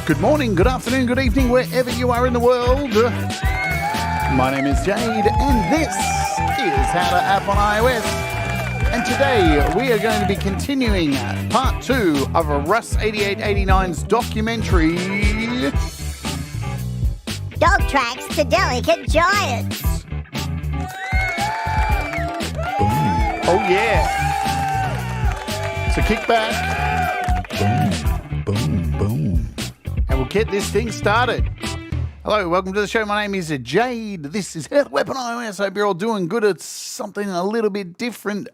Good morning, good afternoon, good evening, wherever you are in the world. My name is Jade, and this is How to App on iOS. And today we are going to be continuing part 2 of Russ8889's documentary, Dogtrax to Delicate Giants. Oh yeah. So kick back. Boom, boom, boom. And we'll get this thing started. Hello, welcome to the show. My name is Jade. This is How to App on iOS. I hope you're all doing good. It's something a little bit different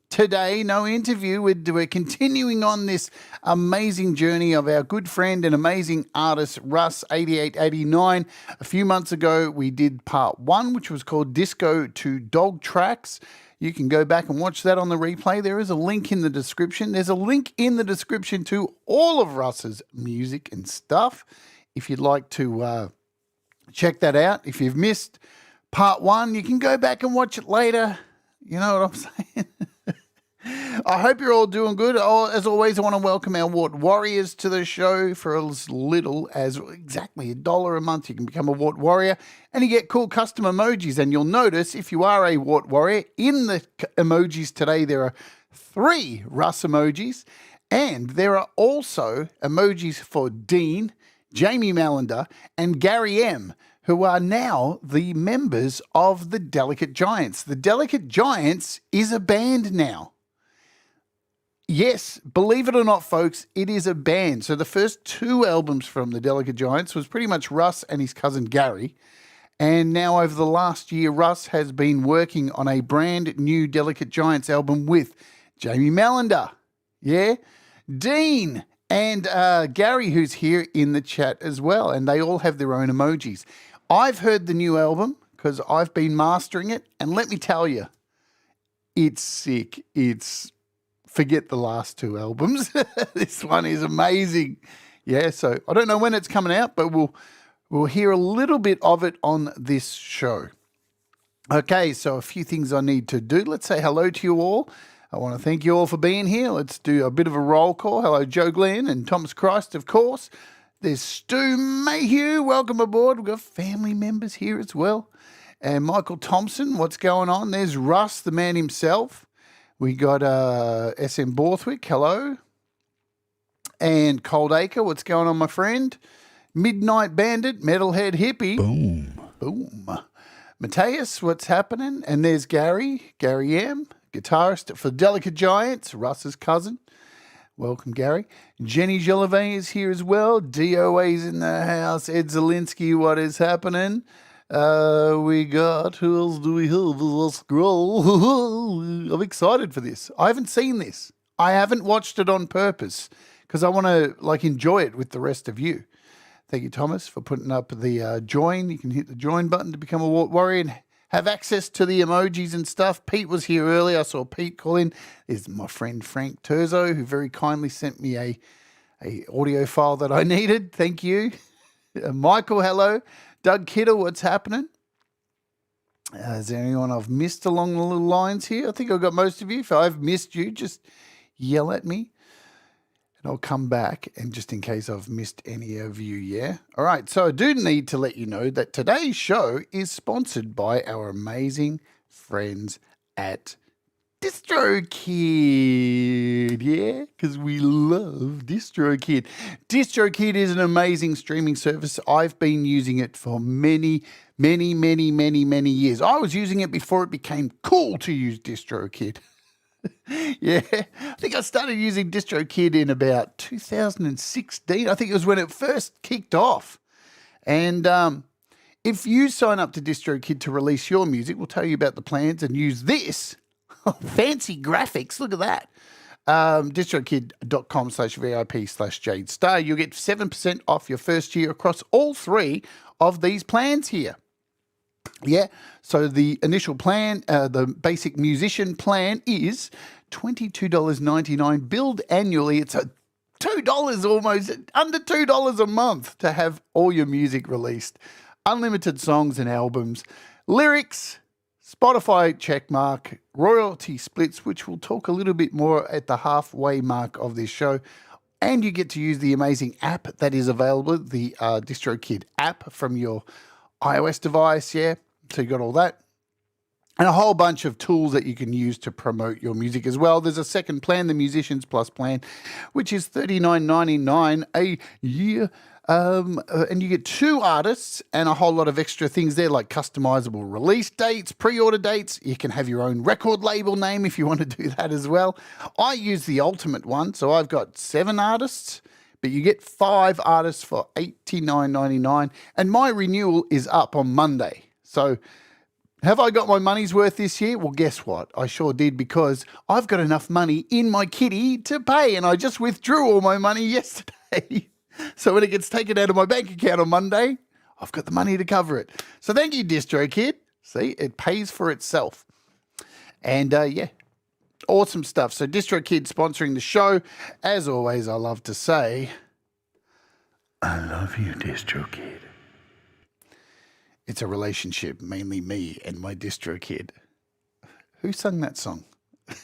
today. No interview. We're continuing on this amazing journey of our good friend and amazing artist, Russ8889. A few months ago, we did part 1, which was called Disco to Dogtrax. You can go back and watch that on the replay. There is a link in the description. There's a link in the description to all of Russ's music and stuff if you'd like to check that out. If you've missed part 1, you can go back and watch it later. You know what I'm saying? I hope you're all doing good. As always, I want to welcome our Wart Warriors to the show. For as little as exactly $1 a month, you can become a Wart Warrior and you get cool custom emojis. And you'll notice if you are a Wart Warrior, in the emojis today, there are 3 Russ emojis. And there are also emojis for Dean, Jamie Mallender, and Gary M., who are now the members of the Delicate Giants. The Delicate Giants is a band now. Yes, believe it or not, folks, it is a band. So the first 2 albums from the Delicate Giants was pretty much Russ and his cousin Gary. And now over the last year, Russ has been working on a brand new Delicate Giants album with Jamie Mallender, Dean, and Gary, who's here in the chat as well. And they all have their own emojis. I've heard the new album because I've been mastering it. And let me tell you, it's sick. Forget the last 2 albums. This one is amazing. Yeah, so I don't know when it's coming out, but we'll hear a little bit of it on this show. Okay, so a few things I need to do. Let's say hello to you all. I want to thank you all for being here. Let's do a bit of a roll call. Hello, Joe Glenn and Thomas Christ, of course. There's Stu Mayhew. Welcome aboard. We've got family members here as well. And Michael Thompson, what's going on? There's Russ, the man himself. We got SM Borthwick, hello. And Cold Acre, what's going on, my friend? Midnight Bandit, Metalhead Hippie. Boom. Mateus, what's happening? And there's Gary M., guitarist for Delicate Giants, Russ's cousin. Welcome, Gary. Jenny Jolivet is here as well. DOA's in the house. Ed Zielinski, what is happening? We got, who else do we have? Let's scroll. I'm excited for this. I haven't seen this. I haven't watched it on purpose because I want to enjoy it with the rest of you. Thank you, Thomas, for putting up the join. You can hit the join button to become a Wart Warrior and have access to the emojis and stuff. Pete was here earlier. I saw Pete call in. There's my friend Frank Terzo, who very kindly sent me a audio file that I needed. Thank you. Michael, hello. Doug Kittle, what's happening? Is there anyone I've missed along the little lines here? I think I've got most of you. If I've missed you, just yell at me. And I'll come back, and just in case I've missed any of you, yeah? All right, so I do need to let you know that today's show is sponsored by our amazing friends at DistroKid, yeah, because we love DistroKid. DistroKid is an amazing streaming service. I've been using it for many years. I was using it before it became cool to use DistroKid. Yeah, I think I started using DistroKid in about 2016. I think it was when it first kicked off. And if you sign up to DistroKid to release your music, we'll tell you about the plans and use this. Fancy graphics, look at that. distrokid.com/VIP/Jade Starr. You'll get 7% off your first year across all 3 of these plans here. Yeah, so the initial plan, the basic musician plan is $22.99 billed annually. It's a $2 almost, under $2 a month to have all your music released. Unlimited songs and albums, lyrics, Spotify checkmark, royalty splits, which we'll talk a little bit more at the halfway mark of this show. And you get to use the amazing app that is available, the DistroKid app from your iOS device. Yeah, so you got all that. And a whole bunch of tools that you can use to promote your music as well. There's a second plan, the Musicians Plus plan, which is $39.99 a year. And you get 2 artists and a whole lot of extra things there, like customizable release dates, pre-order dates. You can have your own record label name if you want to do that as well. I use the ultimate one, so I've got 7 artists, but you get 5 artists for $89.99. And my renewal is up on Monday. So have I got my money's worth this year? Well, guess what? I sure did, because I've got enough money in my kitty to pay, and I just withdrew all my money yesterday. So when it gets taken out of my bank account on Monday, I've got the money to cover it. So thank you, DistroKid. See, it pays for itself. And yeah, awesome stuff. So DistroKid sponsoring the show. As always, I love to say, I love you, DistroKid. It's a relationship, mainly me and my DistroKid. Who sung that song?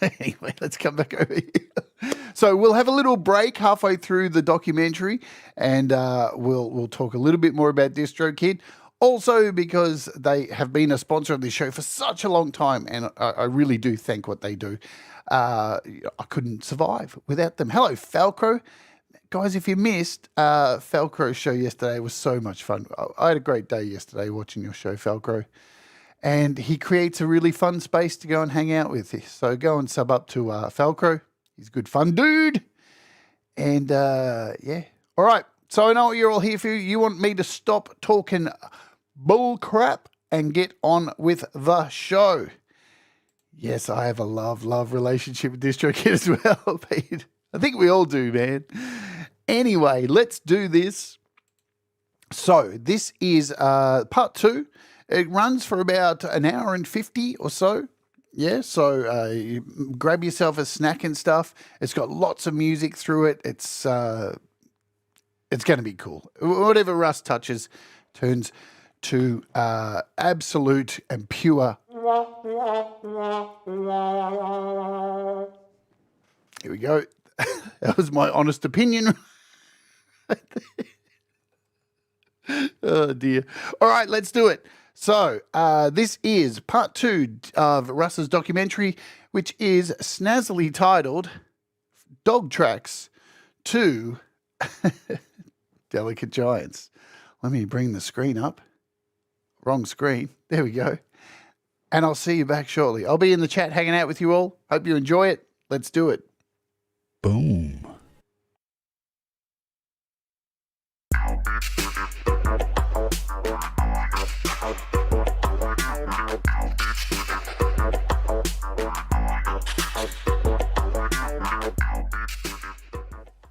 Anyway, let's come back over here. So we'll have a little break halfway through the documentary, and we'll talk a little bit more about DistroKid. Also, because they have been a sponsor of this show for such a long time, and I really do thank what they do. I couldn't survive without them. Hello, Falco. Guys, if you missed Falco's show yesterday, it was so much fun. I had a great day yesterday watching your show, Falco. And he creates a really fun space to go and hang out with. So go and sub up to Falco. He's a good fun dude. And yeah. All right. So I know what you're all here for. You want me to stop talking bull crap and get on with the show. Yes, I have a love relationship with DistroKid as well, Pete. I think we all do, man. Anyway, let's do this. So this is part 2. It runs for about an hour and 50 or so. Yeah, so you grab yourself a snack and stuff. It's got lots of music through it. It's going to be cool. Whatever Russ touches turns to absolute and pure. Here we go. That was my honest opinion. Oh, dear. All right, let's do it. So this is part 2 of Russ's documentary, which is snazzily titled Dogtrax to Delicate Giants. Let me bring the screen up. Wrong screen. There we go. And I'll see you back shortly. I'll be in the chat hanging out with you all. Hope you enjoy it. Let's do it. Boom.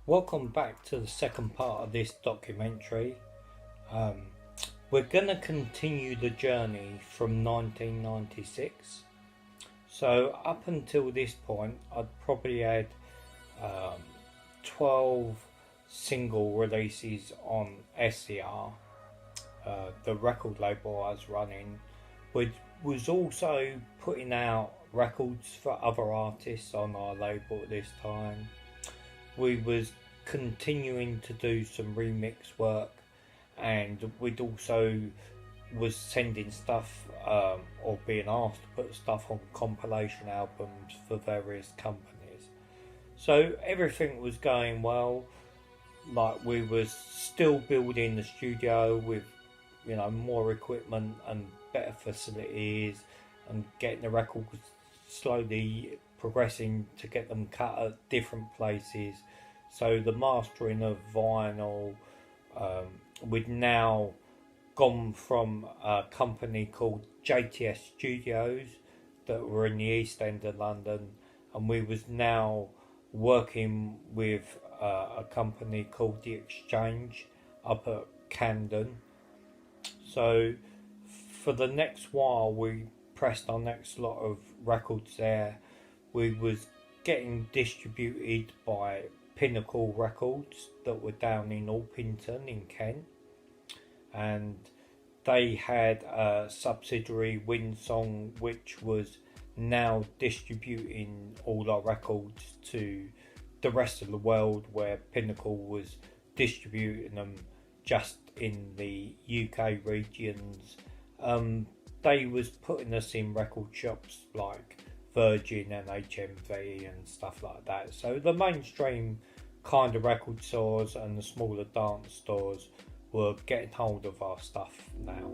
Welcome back to the second part of this documentary. We're going to continue the journey from 1996. So up until this point, I'd probably had 12 single releases on SCR, the record label I was running, which was also putting out records for other artists on our label at this time. We was continuing to do some remix work, and we'd also was sending stuff or being asked to put stuff on compilation albums for various companies. So everything was going well. Like, we was still building the studio with, you know, more equipment and better facilities, and getting the records slowly progressing to get them cut at different places. So the mastering of vinyl, we'd now gone from a company called JTS Studios that were in the East End of London, and we was now working with a company called The Exchange up at Camden. So for the next while we pressed our next lot of records there. We was getting distributed by Pinnacle Records that were down in Orpington in Kent, and they had a subsidiary, Winsong, which was now distributing all our records to the rest of the world, where Pinnacle was distributing them just in the UK regions. They was putting us in record shops like Virgin and HMV and stuff like that. So the mainstream kind of record stores and the smaller dance stores were getting hold of our stuff now.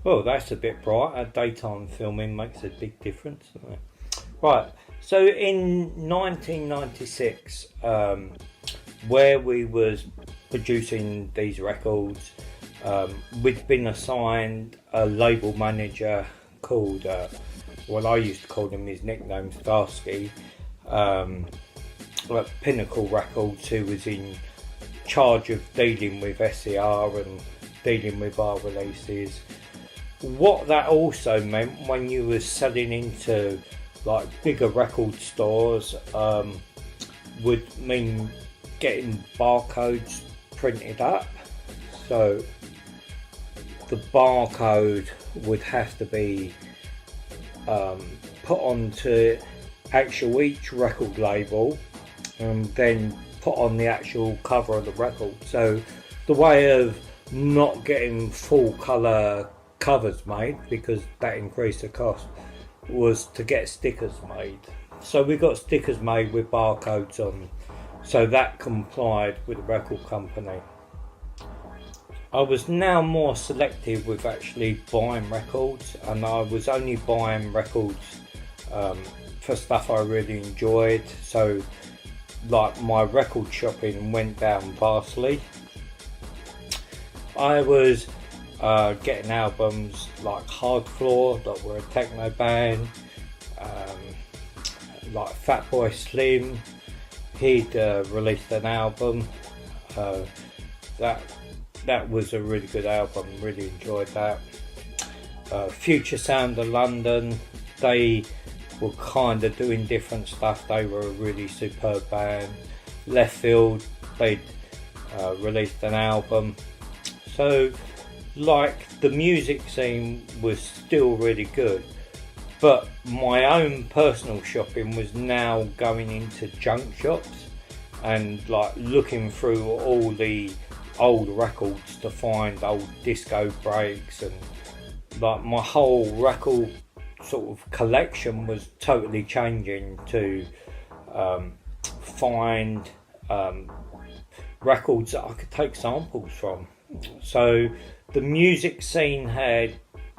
Well, that's a bit bright. Daytime filming makes a big difference, doesn't it? Right, so in 1996, where we was producing these records, we'd been assigned a label manager called, well, I used to call him, his nickname, Starsky, like Pinnacle Records, who was in charge of dealing with SCR and dealing with our releases. What that also meant when you were selling into like bigger record stores would mean getting barcodes printed up. So the barcode would have to be put onto actual each record label and then put on the actual cover of the record. So the way of not getting full colour covers made, because that increased the cost, was to get stickers made. So we got stickers made with barcodes on, so that complied with the record company. I was now more selective with actually buying records, and I was only buying records for stuff I really enjoyed. So like my record shopping went down vastly. I was getting albums like Hard Floor, that were a techno band, like Fatboy Slim. He'd released an album that was a really good album, really enjoyed that. Future Sound of London, they were kind of doing different stuff, they were a really superb band. Left Field, they'd released an album. So like the music scene was still really good, but my own personal shopping was now going into junk shops and like looking through all the old records to find old disco breaks, and like my whole record sort of collection was totally changing to find records that I could take samples from. So the music scene had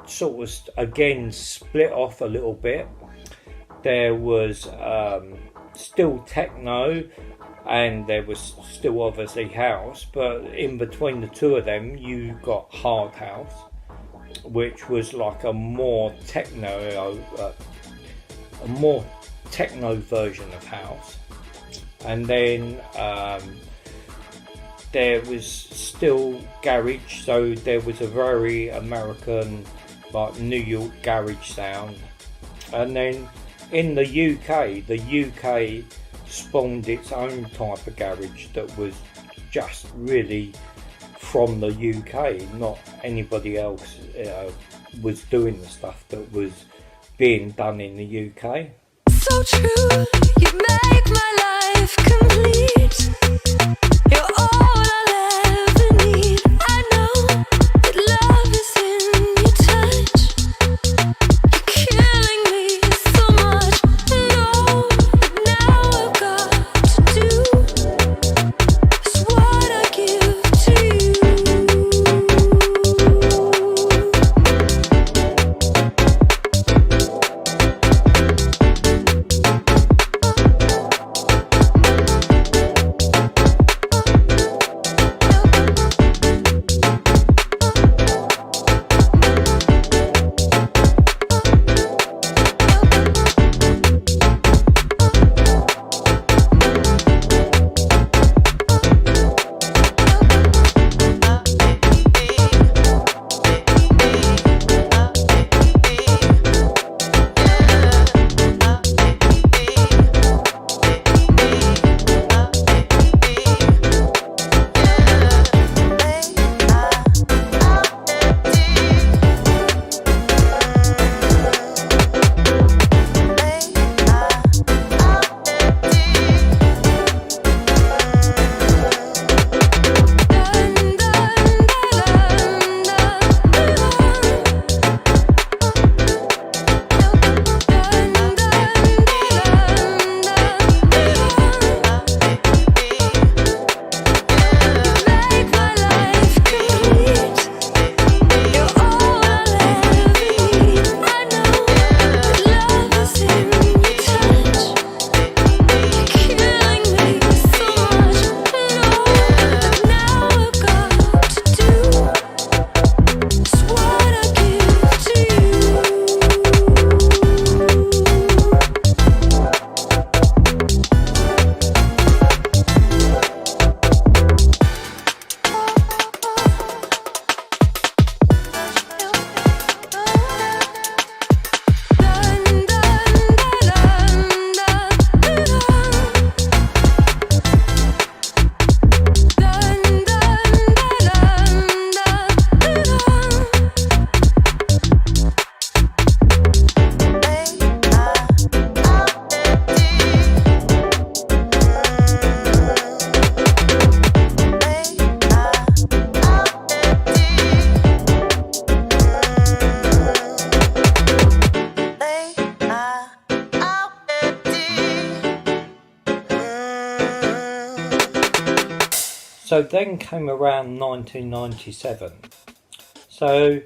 sort of again split off a little bit. There was still techno, and there was still obviously house, but in between the two of them you got hard house, which was like a more techno version of house. And then there was still garage, so there was a very American, like New York garage sound. And then in the UK spawned its own type of garage that was just really from the UK, not anybody else was doing the stuff that was being done in the UK. So true, you make my life complete. You're all I'll ever need. I know that love is in your touch. You're killing me so much. No, now I've got to do is what I give to you. So then came around 1997. So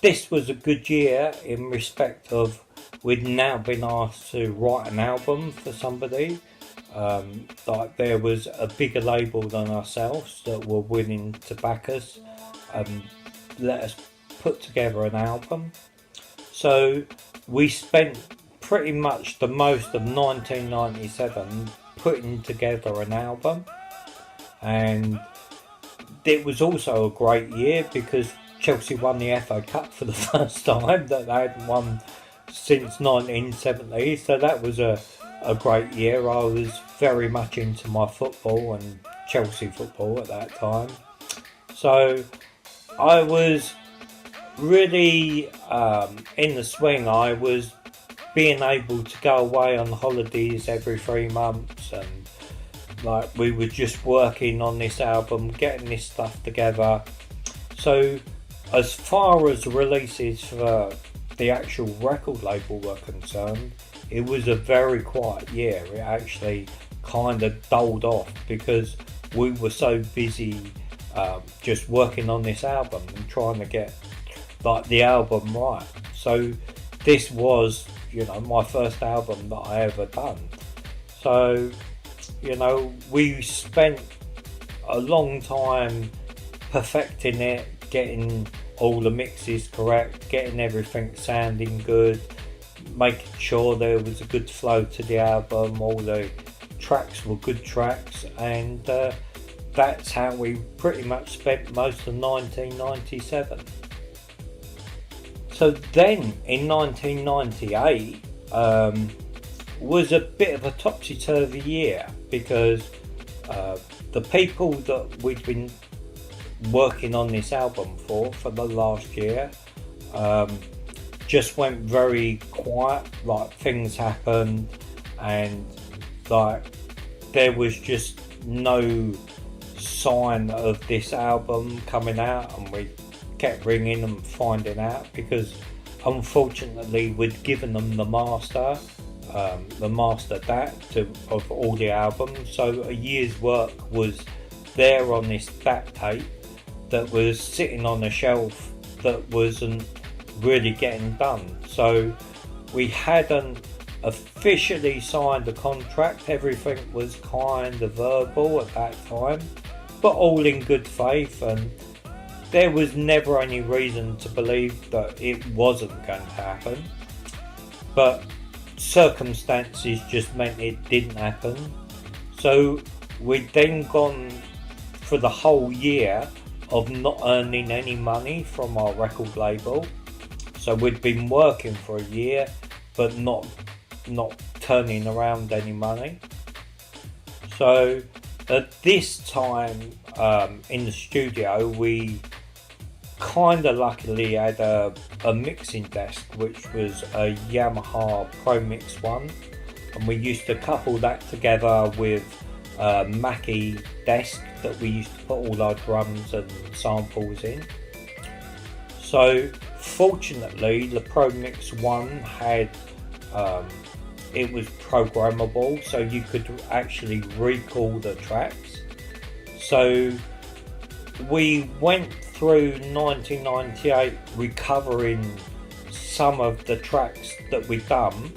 this was a good year in respect of we'd now been asked to write an album for somebody. Like there was a bigger label than ourselves that were willing to back us and let us put together an album. So we spent pretty much the most of 1997 putting together an album, and it was also a great year because Chelsea won the FA Cup for the first time that they hadn't won since 1970, so that was a great year. I was very much into my football and Chelsea football at that time. So I was really in the swing. I was being able to go away on holidays every 3 months, and like we were just working on this album, getting this stuff together. So as far as releases for the actual record label were concerned, it was a very quiet year. It actually kind of dulled off because we were so busy just working on this album and trying to get like the album right. So this was, you know, my first album that I ever done. So, you know, we spent a long time perfecting it, getting all the mixes correct, getting everything sounding good, making sure there was a good flow to the album, all the tracks were good tracks, and that's how we pretty much spent most of 1997. So then in 1998 was a bit of a topsy-turvy year because the people that we'd been working on this album for the last year just went very quiet. Like things happened and like there was just no sign of this album coming out, and we kept ringing and finding out because unfortunately we'd given them the master DAT of all the albums, so a year's work was there on this DAT tape that was sitting on a shelf that wasn't really getting done. So we hadn't officially signed a contract, everything was kind of verbal at that time, but all in good faith, and there was never any reason to believe that it wasn't going to happen. But circumstances just meant it didn't happen. So we'd then gone for the whole year of not earning any money from our record label. So we'd been working for a year but not turning around any money. So at this time in the studio we kind of luckily had a mixing desk which was a Yamaha Pro Mix 1, and we used to couple that together with a Mackie desk that we used to put all our drums and samples in. So fortunately the Pro Mix 1 had it was programmable, so you could actually recall the tracks. So we went through 1998 recovering some of the tracks that we'd done,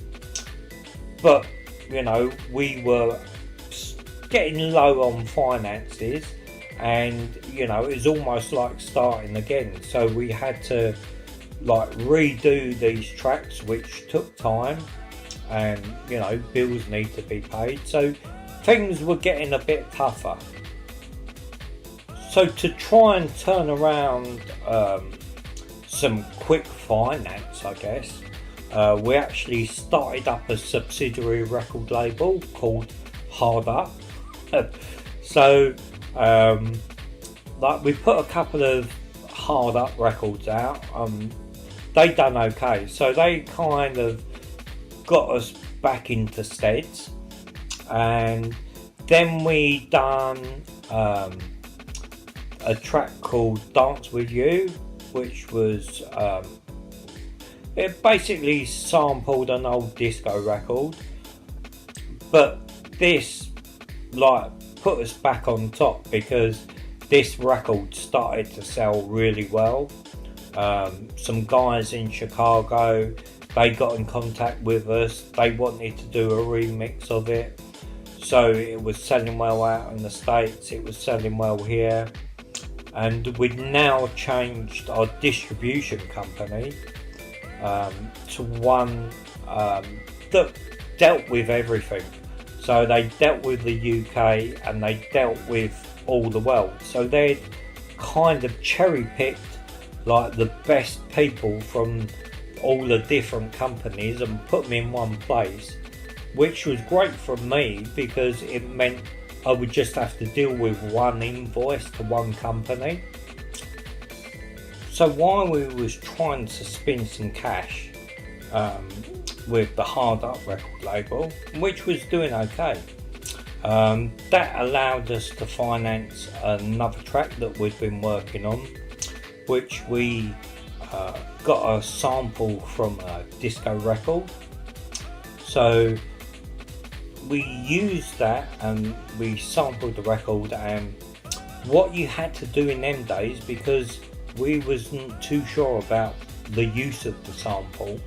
but you know, we were getting low on finances, and you know, it was almost like starting again. So we had to like redo these tracks, which took time, and you know, bills need to be paid, so things were getting a bit tougher. So to try and turn around some quick finance, I guess, we actually started up a subsidiary record label called Hard Up. So like we put a couple of Hard Up records out. They done okay, so they kind of got us back into steads, and then we done a track called Dance With You, which was it basically sampled an old disco record, but this like put us back on top because this record started to sell really well. Some guys in Chicago, they got in contact with us, they wanted to do a remix of it, so it was selling well out in the States, it was selling well here, and we'd now changed our distribution company to one that dealt with everything. So they dealt with the UK and they dealt with all the world, so they'd kind of cherry picked like the best people from all the different companies and put them in one place, which was great for me because it meant I would just have to deal with one invoice to one company. So while we was trying to spin some cash with the Hard Up record label, which was doing okay, that allowed us to finance another track that we'd been working on, which we got a sample from a disco record. So we used that and we sampled the record, and what you had to do in them days, because we wasn't too sure about the use of the sample,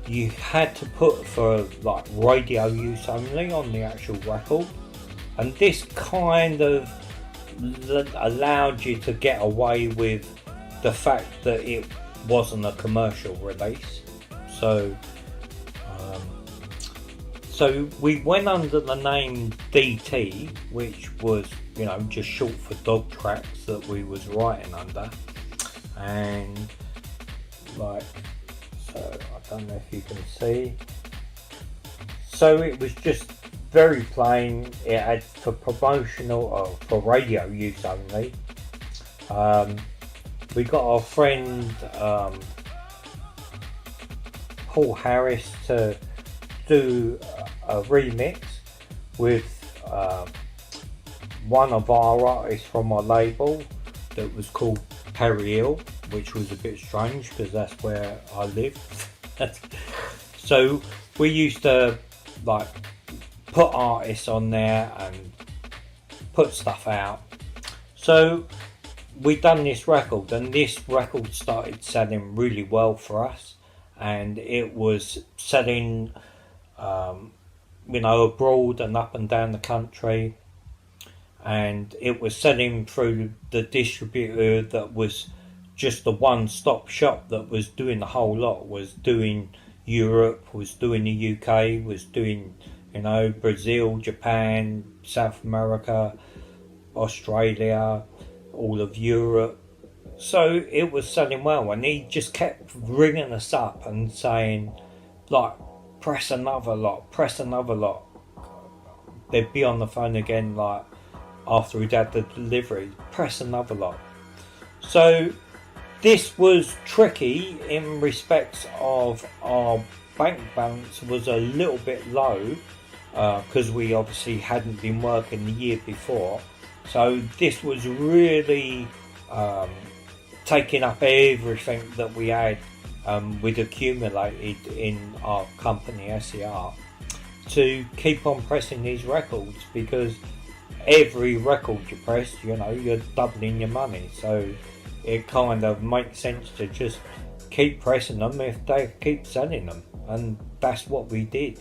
you had to put for like radio use only on the actual record, and this kind of allowed you to get away with the fact that it wasn't a commercial release. So so we went under the name DT, which was, you know, just short for Dogtrax, that we was writing under. And like, so I don't know if you can see. So it was just very plain. It had for promotional or for radio use only. We got our friend Paul Harris to do a remix with one of our artists from our label that was called Perry Hill, which was a bit strange because that's where I live. So we used to like put artists on there and put stuff out. So we done this record, and this record started selling really well for us, and it was selling you know, abroad and up and down the country, and it was selling through the distributor that was just the one-stop shop that was doing the whole lot, was doing Europe, was doing the UK, was doing, you know, Brazil, Japan, South America, Australia, all of Europe. So it was selling well, and he just kept ringing us up and saying, like, press another lot, press another lot. They'd be on the phone again, like, after we'd had the delivery, press another lot. So this was tricky in respects of our bank balance was a little bit low, because we obviously hadn't been working the year before. So this was really taking up everything that we had we'd accumulated in our company SER to keep on pressing these records, because every record you press, you know, you're doubling your money. So it kind of makes sense to just keep pressing them if they keep selling them, and that's what we did.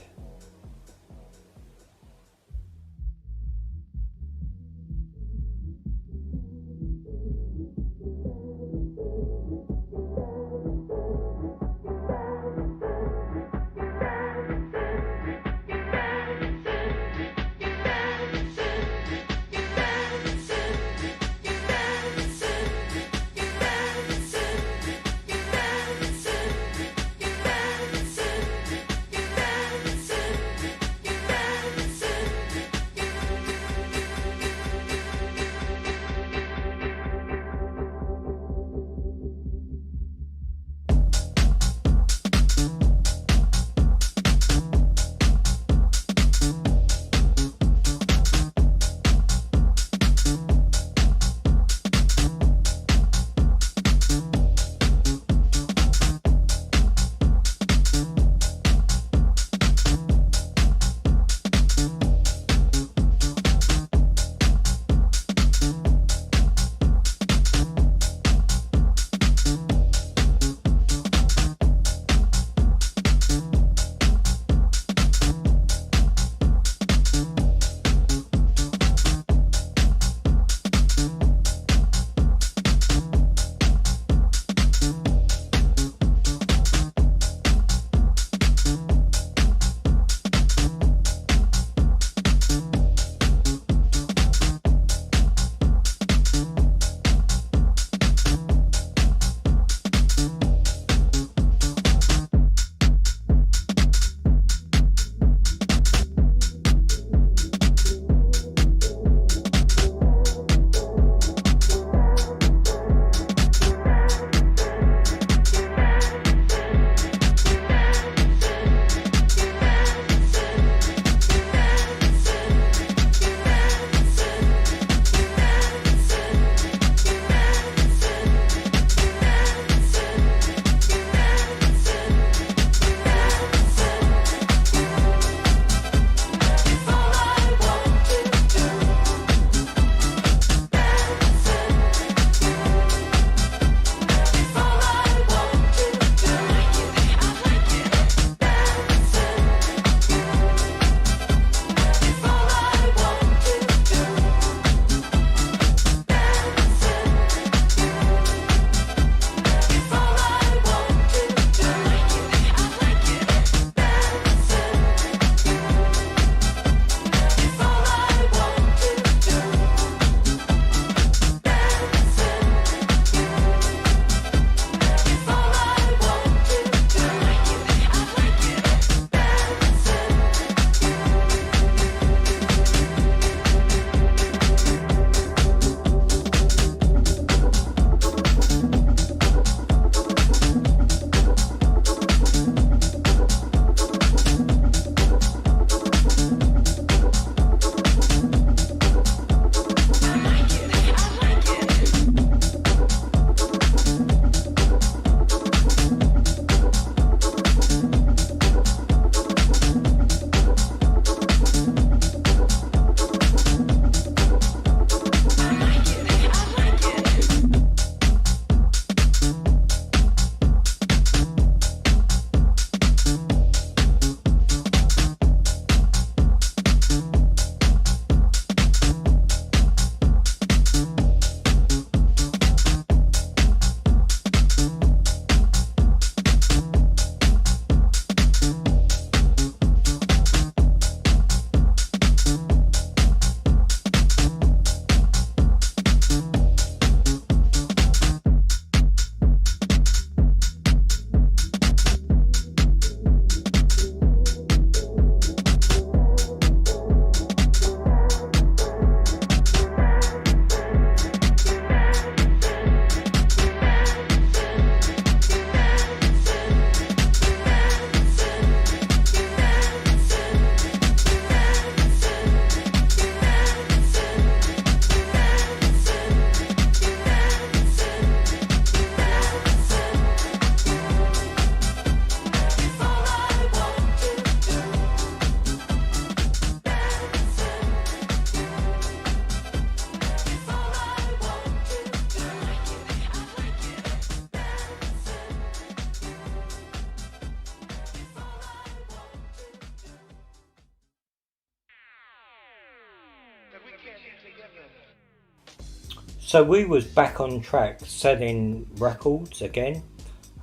So we was back on track selling records again,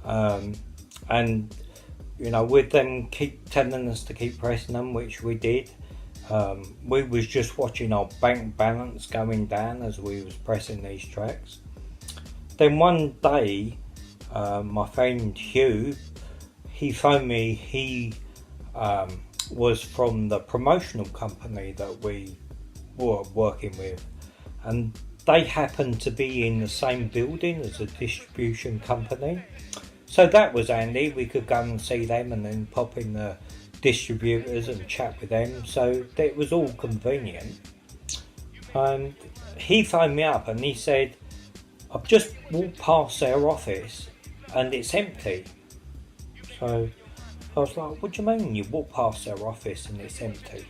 and you know, with them keep telling us to keep pressing them, which we did. We was just watching our bank balance going down as we was pressing these tracks. Then one day, my friend Hugh, he phoned me. He was from the promotional company that we were working with, and they happened to be in the same building as a distribution company. So that was handy. We could go and see them and then pop in the distributors and chat with them. So it was all convenient. And he phoned me up and he said, I've just walked past their office and it's empty. So I was like, what do you mean you walk past their office and it's empty?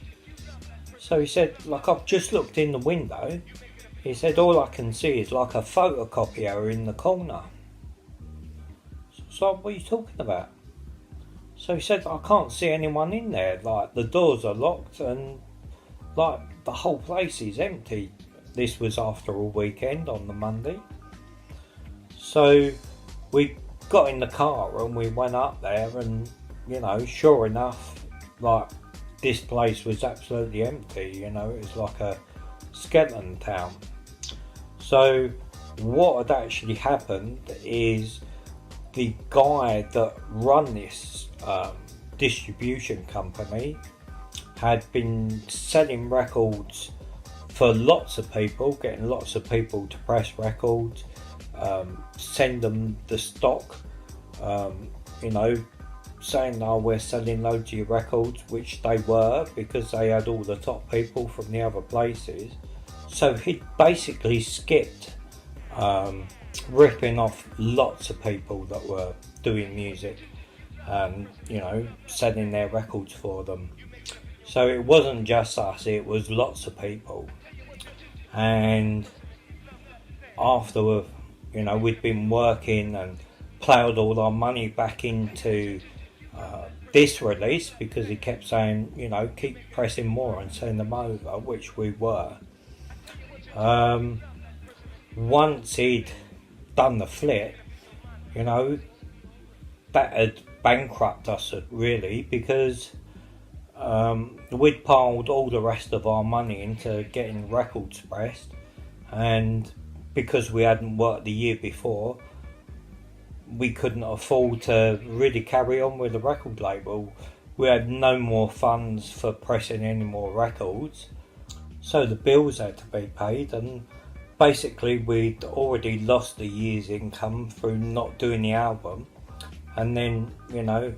So he said, like, I've just looked in the window. He said, all I can see is like a photocopier in the corner. So what are you talking about? So he said, I can't see anyone in there. Like, the doors are locked and like the whole place is empty. This was after a weekend on the Monday. So we got in the car and we went up there and, you know, sure enough, like, this place was absolutely empty. You know, it was like a skeleton town. So what had actually happened is the guy that run this distribution company had been selling records for lots of people, getting lots of people to press records, send them the stock, you know, saying, oh, we're selling loads of your records, which they were, because they had all the top people from the other places. So he basically skipped ripping off lots of people that were doing music, you know, selling their records for them. So it wasn't just us, it was lots of people. And after, you know, we'd been working and ploughed all our money back into this release, because he kept saying, you know, keep pressing more and send them over, which we were. Once he'd done the flip, you know, that had bankrupted us really, because we'd piled all the rest of our money into getting records pressed, and because we hadn't worked the year before, we couldn't afford to really carry on with the record label. We had no more funds for pressing any more records, so the bills had to be paid, and basically we'd already lost the year's income through not doing the album, and then, you know,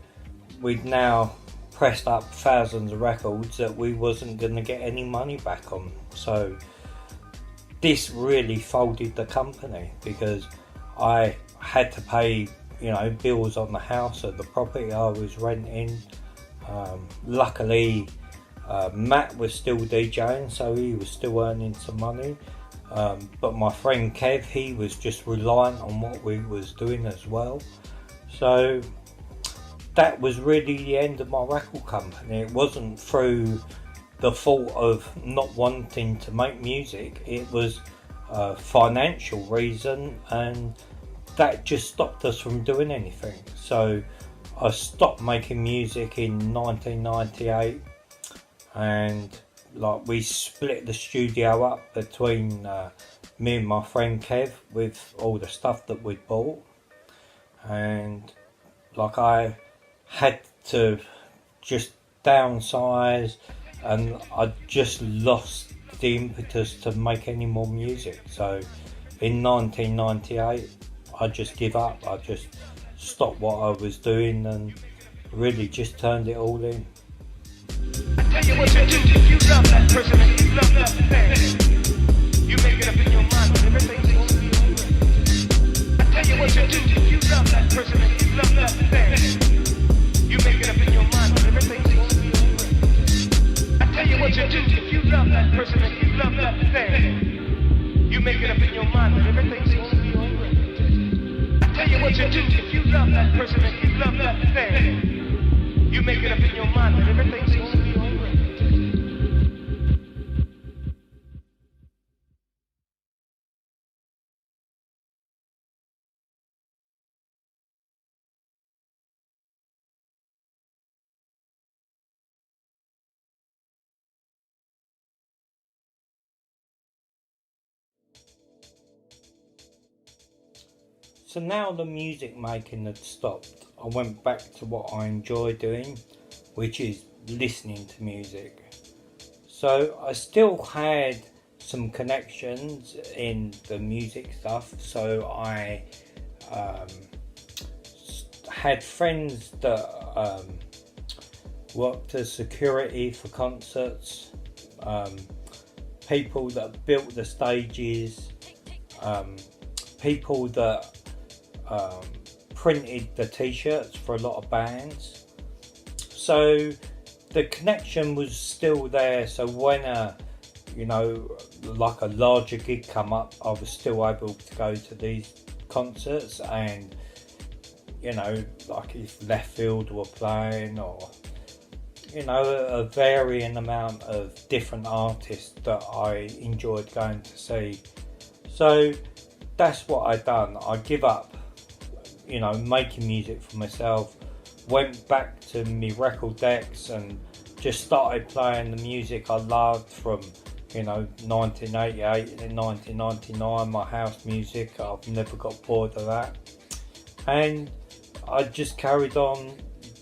we'd now pressed up thousands of records that we wasn't going to get any money back on. So this really folded the company, because I had to pay, you know, bills on the house or the property I was renting. Luckily Matt was still DJing, so he was still earning some money, but my friend Kev, he was just reliant on what we was doing as well. So that was really the end of my record company. It wasn't through the fault of not wanting to make music, it was a financial reason, and that just stopped us from doing anything. So I stopped making music in 1998, and like, we split the studio up between me and my friend Kev with all the stuff that we'd bought, and like, I had to just downsize, and I just lost the impetus to make any more music. So in 1998 I just give up. I just stopped what I was doing and really just turned it all in. Tell you what you do, if you love that person and you love that thing, you make it up in your mind that everything's gonna be alright. I tell you what you do, if you love that person and you love that thing, you make it up in your mind that everything's gonna be alright. I tell you what you do, if you love that person and you love that thing, you make it up in your mind that everything's gonna be alright. I tell you what you do, if you love that person and you love that thing, you make it up in your mind that everything's gonna be alright. So now the music making had stopped, I went back to what I enjoy doing, which is listening to music. So I still had some connections in the music stuff, so I had friends that worked as security for concerts, people that built the stages, people that printed the t-shirts for a lot of bands. So the connection was still there, so when like a larger gig come up, I was still able to go to these concerts, and like if Left Field were playing, or a varying amount of different artists that I enjoyed going to see. So that's what I done. I give up making music for myself, went back to my record decks and just started playing the music I loved from 1988 and 1999, my house music. I've never got bored of that, and I just carried on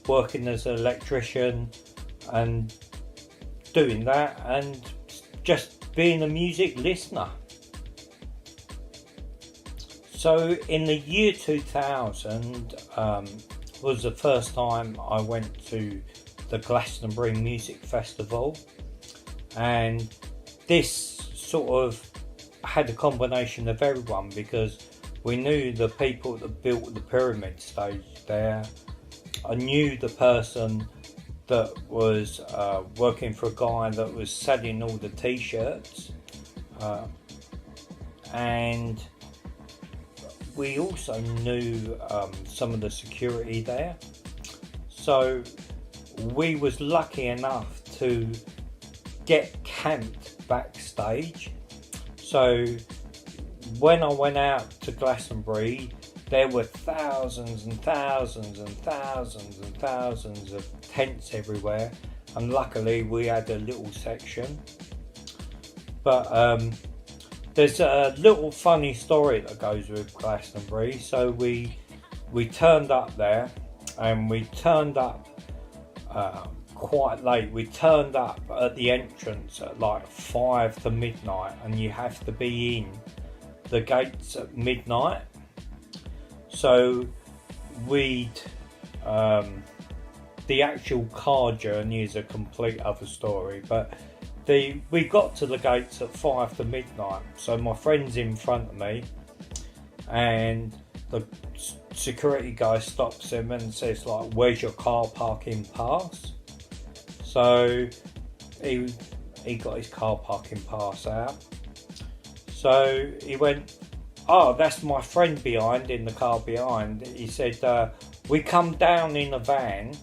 working as an electrician and doing that and just being a music listener. So in the year 2000 was the first time I went to the Glastonbury Music Festival, and this sort of had a combination of everyone, because we knew the people that built the pyramid stage there. I knew the person that was working for a guy that was selling all the t-shirts, and we also knew some of the security there. So we was lucky enough to get camped backstage. So when I went out to Glastonbury, there were thousands and thousands and thousands and thousands of tents everywhere, and luckily we had a little section. But there's a little funny story that goes with Glastonbury. So we turned up there, and we turned up quite late. We turned up at the entrance at like 5 to midnight, and you have to be in the gates at midnight. So the actual car journey is a complete other story, but we got to the gates at 5 to midnight. So my friend's in front of me, and the security guy stops him and says, like, "Where's your car parking pass?" So he got his car parking pass out. So he went, "Oh, that's my friend behind, in the car behind." He said, "We come down in a van."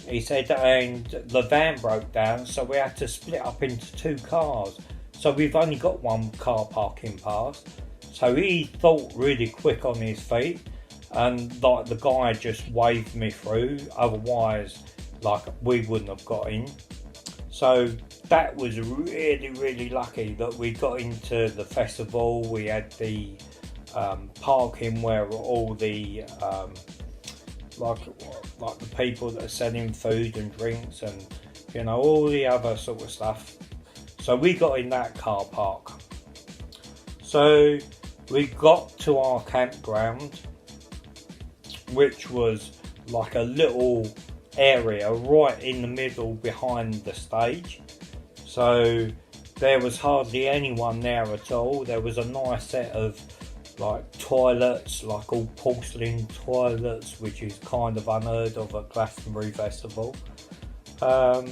He said, "And the van broke down, so we had to split up into 2 cars. So we've only got 1 car parking pass." So he thought really quick on his feet, and like the guy just waved me through. Otherwise, like, we wouldn't have got in. So that was really, really lucky that we got into the festival. We had the parking where all the like the people that are selling food and drinks and all the other sort of stuff. So we got in that car park. So we got to our campground, which was like a little area right in the middle behind the stage. So there was hardly anyone there at all. There was a nice set of like toilets, like all porcelain toilets, which is kind of unheard of at Glastonbury Festival. So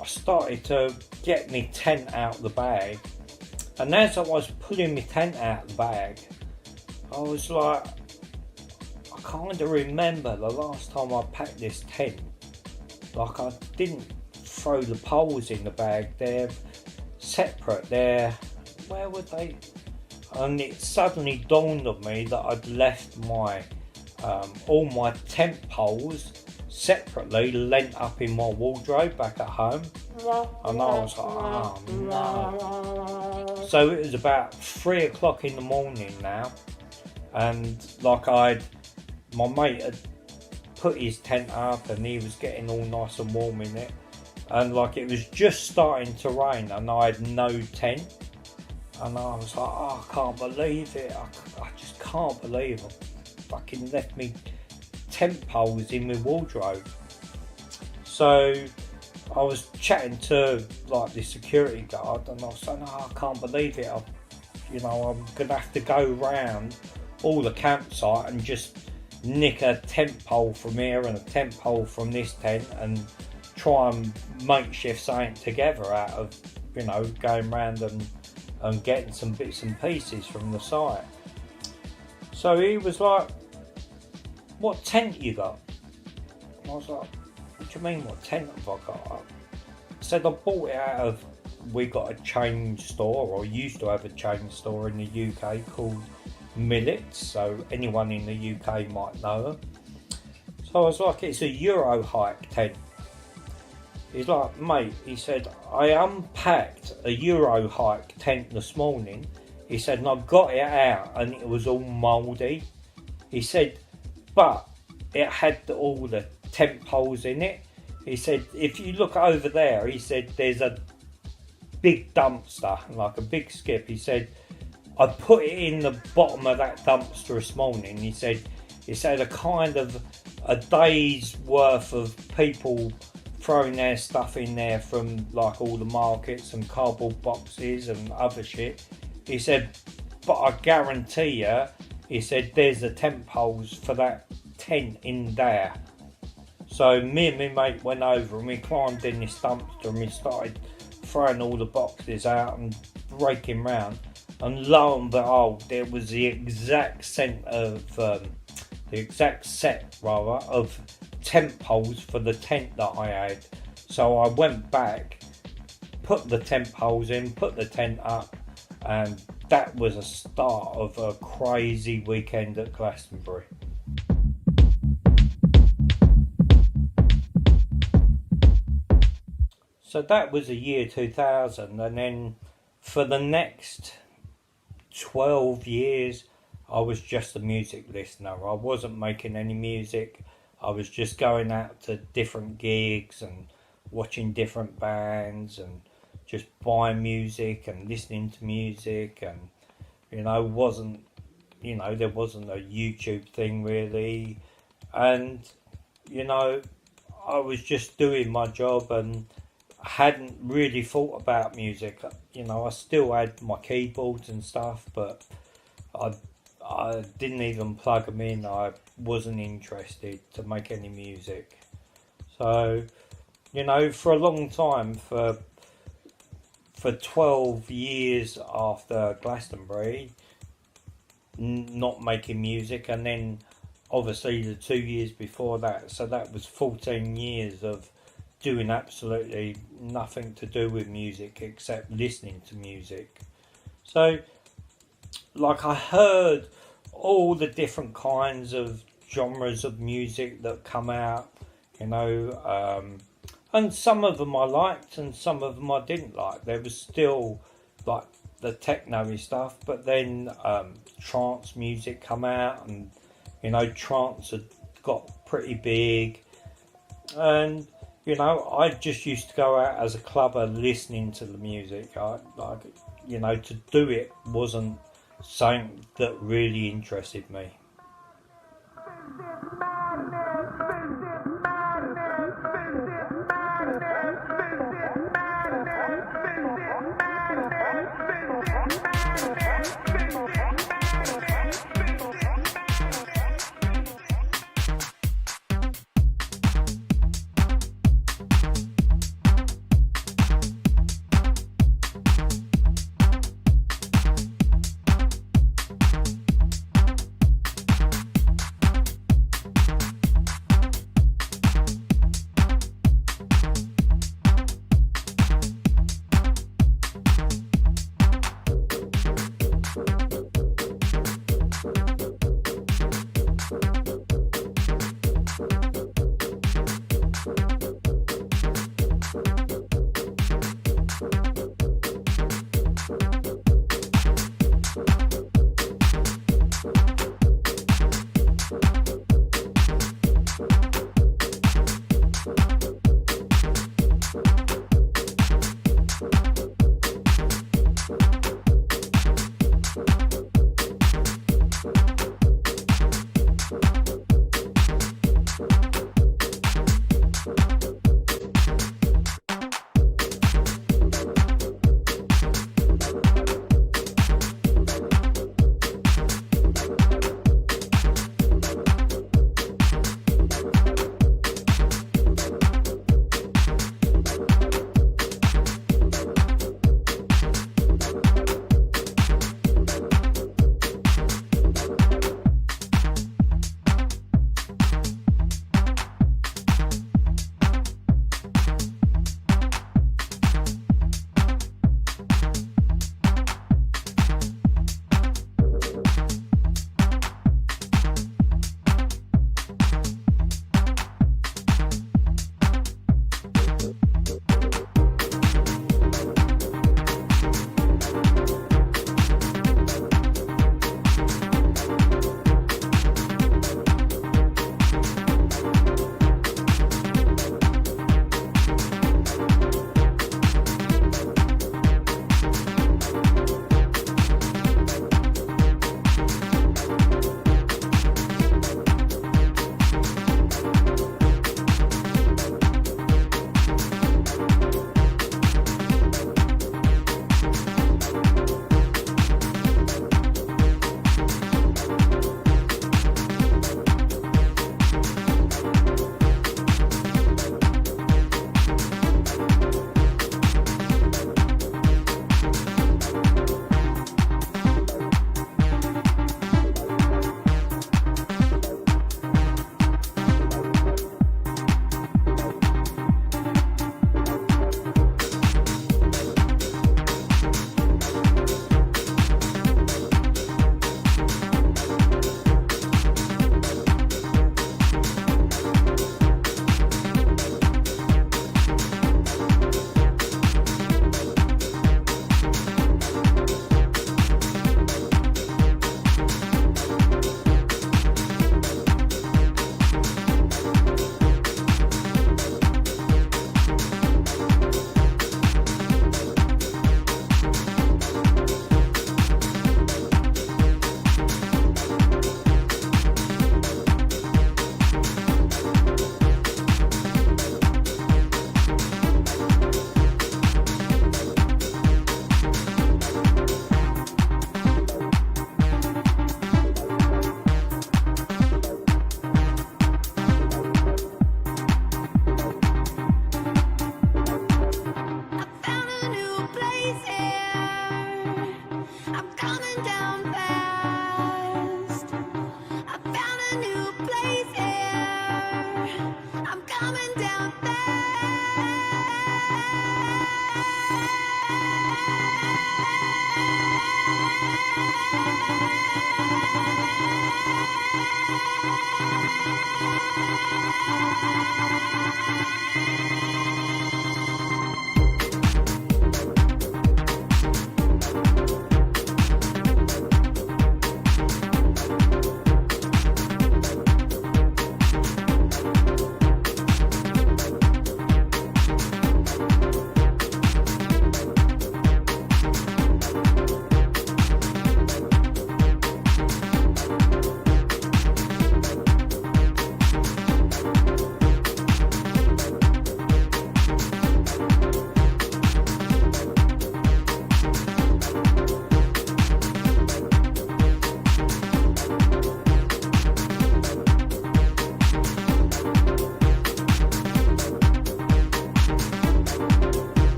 I started to get my tent out of the bag, and as I was pulling my tent out of the bag, I was like, I kind of remember the last time I packed this tent. Like, I didn't throw the poles in the bag, they're separate, where were they? And it suddenly dawned on me that I'd left my all my tent poles separately lent up in my wardrobe back at home, and I was like, oh no. So it was about 3 o'clock in the morning now, and like my mate had put his tent up and he was getting all nice and warm in it, and like it was just starting to rain and I had no tent, and I was like, oh, I can't believe it, I just can't believe it. Fucking left me tent poles in my wardrobe. So I was chatting to like the security guard and I was saying, oh, I can't believe it, I'm gonna have to go round all the campsite and just nick a tent pole from here and a tent pole from this tent and try and makeshift something together out of, going round and getting some bits and pieces from the site. So he was like, what tent you got? And I was like, what do you mean, what tent have I got? I said, I bought it out of, we got a chain store, or used to have a chain store in the UK called Millets, so anyone in the UK might know them. So I was like, it's a Euro hike tent. He's like, mate, he said, I unpacked a Euro hike tent this morning. He said, and I got it out and it was all mouldy. He said, but it had all the tent poles in it. He said, if you look over there, he said, there's a big dumpster, like a big skip. He said, I put it in the bottom of that dumpster this morning. He said a kind of a day's worth of people throwing their stuff in there from like all the markets and cardboard boxes and other shit. He said, but I guarantee you, he said, there's the tent poles for that tent in there. So me and my mate went over and we climbed in this dumpster and we started throwing all the boxes out and breaking round. And lo and behold, there was the exact set of tent poles for the tent that I had. So I went back, put the tent poles in, put the tent up, and that was a start of a crazy weekend at Glastonbury. So that was the year 2000, and then for the next 12 years I was just a music listener. I wasn't making any music. I was just going out to different gigs and watching different bands and just buying music and listening to music, and there wasn't a YouTube thing really, and I was just doing my job and hadn't really thought about music. I still had my keyboards and stuff, but I didn't even plug them in. I wasn't interested to make any music. So, for a long time, for 12 years after Glastonbury, not making music, and then obviously the 2 years before that, so that was 14 years of doing absolutely nothing to do with music except listening to music. So like I heard all the different kinds of genres of music that come out, and some of them I liked and some of them I didn't like. There was still like the techno-y stuff, but then trance music come out, and trance had got pretty big, and I just used to go out as a clubber listening to the music. To do it wasn't something that really interested me.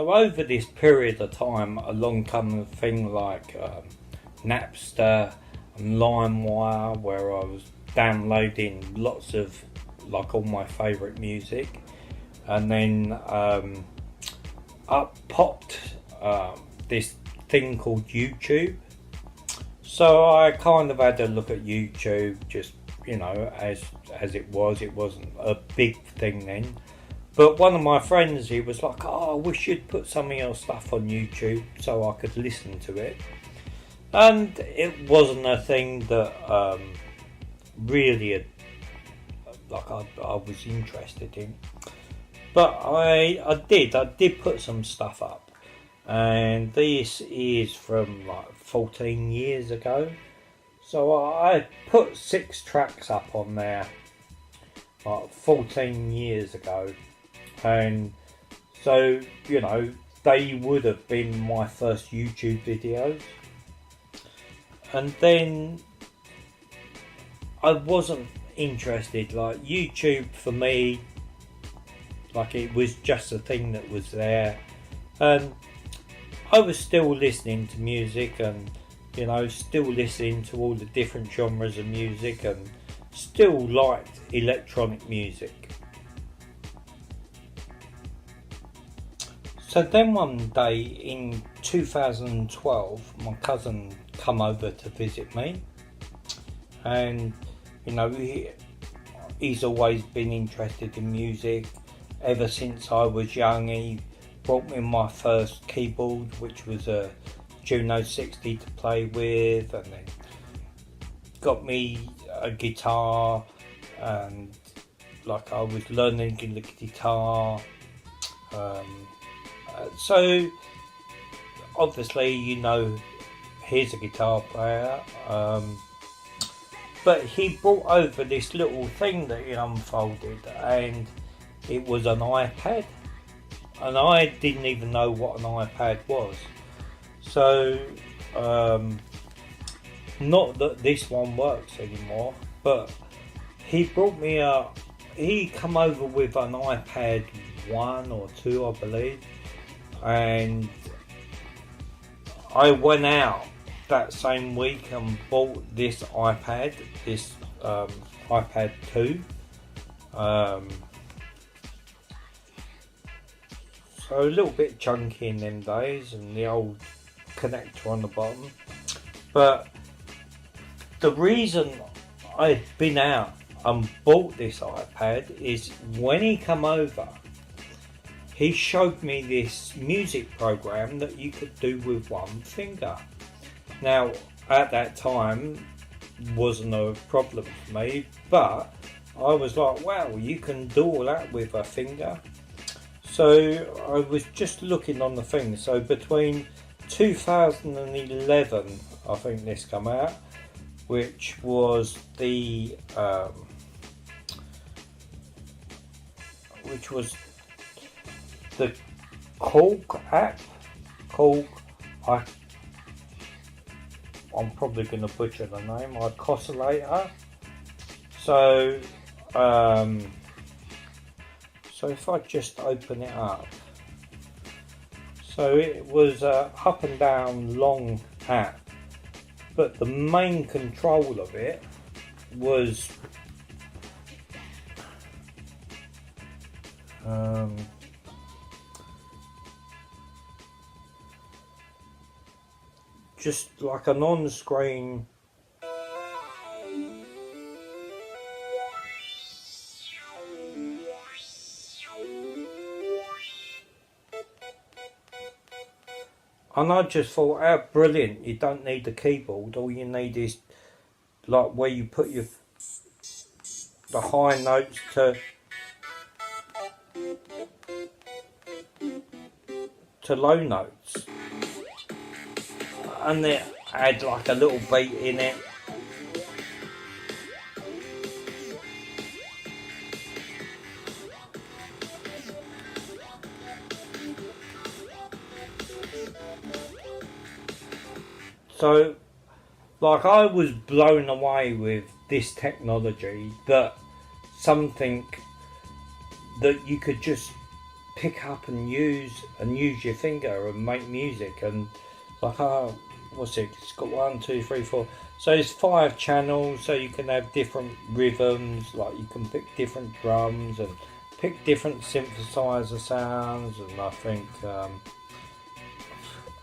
So over this period of time, along come a thing like Napster and LimeWire, where I was downloading lots of like all my favourite music, and then up popped this thing called YouTube. So I kind of had to look at YouTube, just, you know, as it wasn't a big thing then. But one of my friends, he was like, oh, I wish you'd put some of your stuff on YouTube so I could listen to it. And it wasn't a thing that really like I was interested in. But I did put some stuff up. And this is from like 14 years ago. So I put 6 tracks up on there like 14 years ago. And so, you know, they would have been my first YouTube videos. And then I wasn't interested. Like YouTube for me, like it was just a thing that was there. And I was still listening to music and, you know, still listening to all the different genres of music and still liked electronic music. So then one day in 2012, my cousin come over to visit me, and you know, he's always been interested in music ever since I was young. He brought me my first keyboard, which was a Juno 60 to play with, and then got me a guitar, and like I was learning the guitar. So obviously, you know, he's a guitar player, but he brought over this little thing that he unfolded, and it was an iPad, and I didn't even know what an iPad was. So not that this one works anymore, but he brought me he come over with an iPad 1 or 2, I believe. And I went out that same week and bought this iPad, iPad 2. So a little bit chunky in them days, and the old connector on the bottom. But the reason I'd been out and bought this iPad is when he come over, he showed me this music program that you could do with one finger. Now, at that time, wasn't a problem for me, but I was like, wow, you can do all that with a finger. So I was just looking on the thing. So between 2011, I think this came out, which was the Cork app. Cork, I'm probably going to butcher the name. Icosallator. So if I just open it up, so it was a up and down long app, but the main control of it was just like an on-screen and I just thought, how brilliant. You don't need the keyboard, all you need is like where you put the high notes to low notes, and it had like a little beat in it. So like I was blown away with this technology, that something that you could just pick up and use your finger and make music. And like, what's it? It's got 1, 2, 3, 4. So it's 5 channels, so you can have different rhythms. Like you can pick different drums and pick different synthesizer sounds. And I think I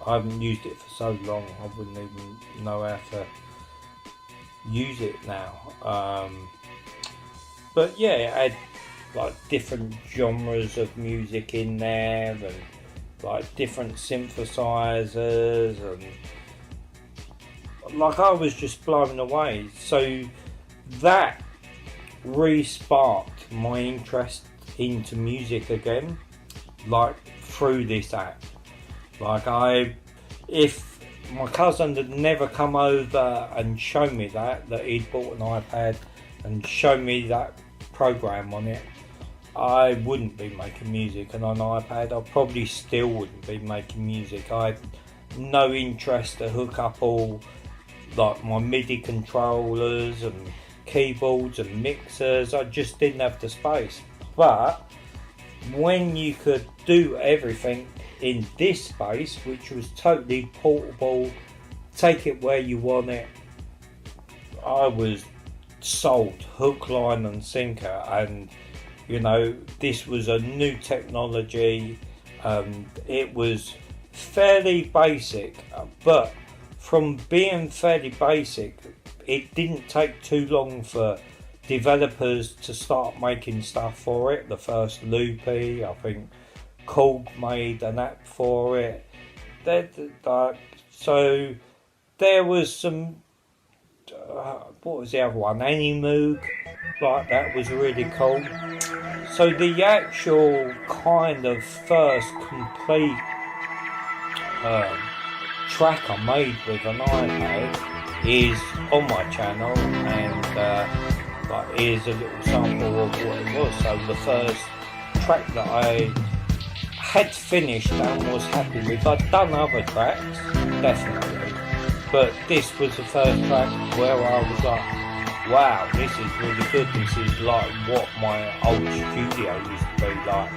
haven't used it for so long, I wouldn't even know how to use it now. But yeah, it had like different genres of music in there, and like different synthesizers, and like I was just blown away. So that re-sparked my interest into music again, like through this app. Like if my cousin had never come over and shown me that he'd bought an iPad and shown me that program on it, I wouldn't be making music. And on iPad, I probably still wouldn't be making music. I had no interest to hook up all like my MIDI controllers and keyboards and mixers. I just didn't have the space. But when you could do everything in this space, which was totally portable, take it where you want it, I was sold hook, line and sinker. And you know, this was a new technology. It was fairly basic, but from being fairly basic, it didn't take too long for developers to start making stuff for it. The first Loopy, I think Korg made an app for it. So there was some, what was the other one? Animoog, like that was really cool. So the actual kind of first complete track I made with an iPad is on my channel, and like here's a little sample of what it was. So the first track that I had finished and was happy with. I'd done other tracks, definitely, but this was the first track where I was like, wow, this is really good. This is like what my old studio used to be like.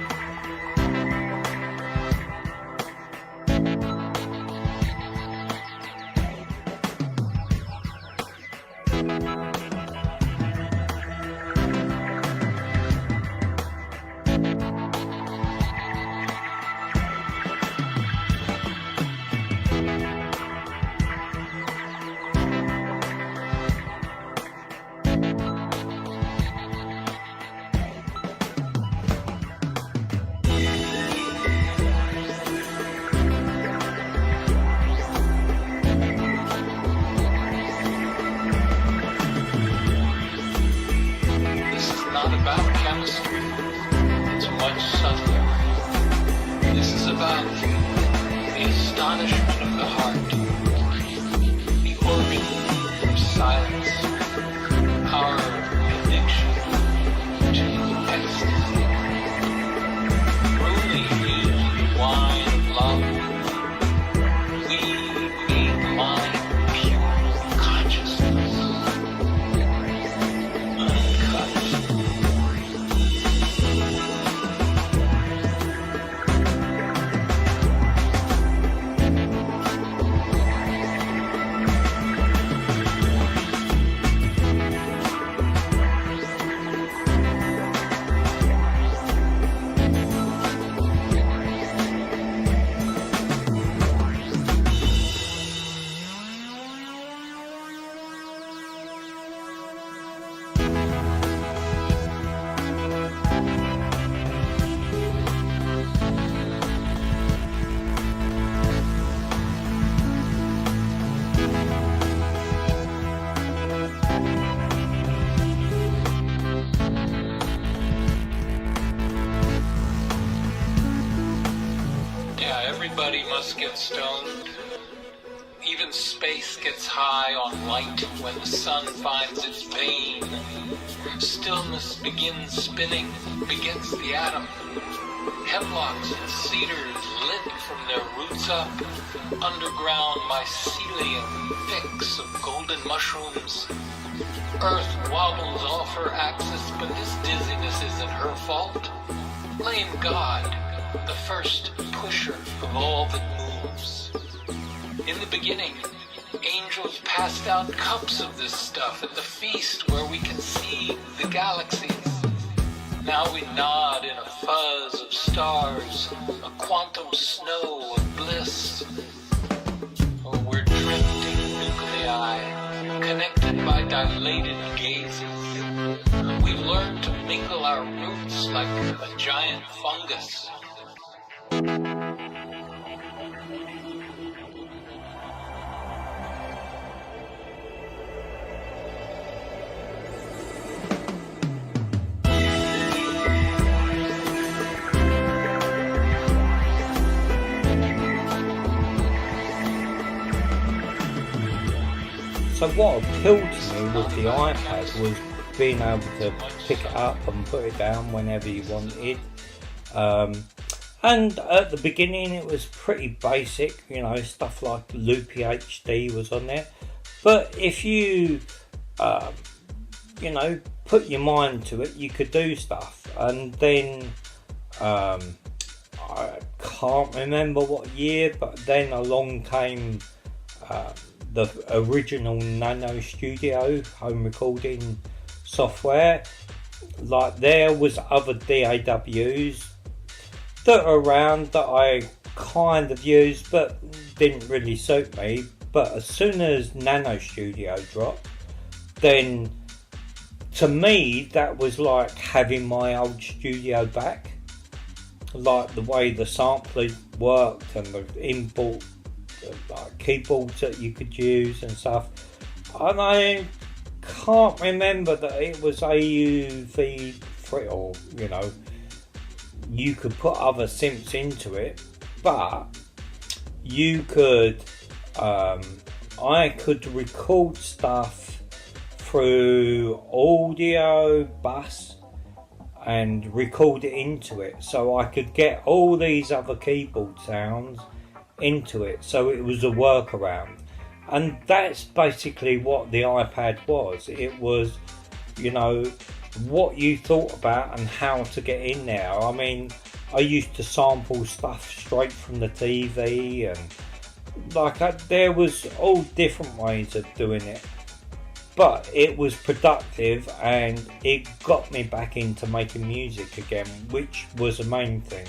Everybody must get stoned. Even space gets high on light when the sun finds its vein. Stillness begins spinning, begets the atom. Hemlocks and cedars lit from their roots up. Underground mycelium fix of golden mushrooms. Earth wobbles off her axis, but this dizziness isn't her fault. Blame God. the first pusher of all that moves. In the beginning, angels passed out cups of this stuff at the feast where we can see the galaxies. Now we nod in a fuzz of stars, a quantum snow of bliss. Oh, we're drifting nuclei, connected by dilated gazes. We've learned to mingle our roots like a giant fungus. So what appealed to me with the iPad was being able to pick it up and put it down whenever you wanted. And at the beginning it was pretty basic, you know, stuff like Loopy HD was on there. But if you, you know, put your mind to it, you could do stuff. And then, I can't remember what year, but then along came the original Nano Studio home recording software. Like, there was other DAWs that are around that I kind of used but didn't really suit me. But as soon as Nano Studio dropped, then to me that was like having my old studio back. Like the way the sampling worked and the input like keyboards that you could use and stuff. And I can't remember that it was AUV3, or you know, you could put other synths into it, but you could I could record stuff through audio bus and record it into it, so I could get all these other keyboard sounds into it, so it was a workaround. And that's basically what the iPad was. It was, you know, what you thought about and how to get in there. I mean, I used to sample stuff straight from the TV, and like there was all different ways of doing it, but it was productive and it got me back into making music again, which was the main thing.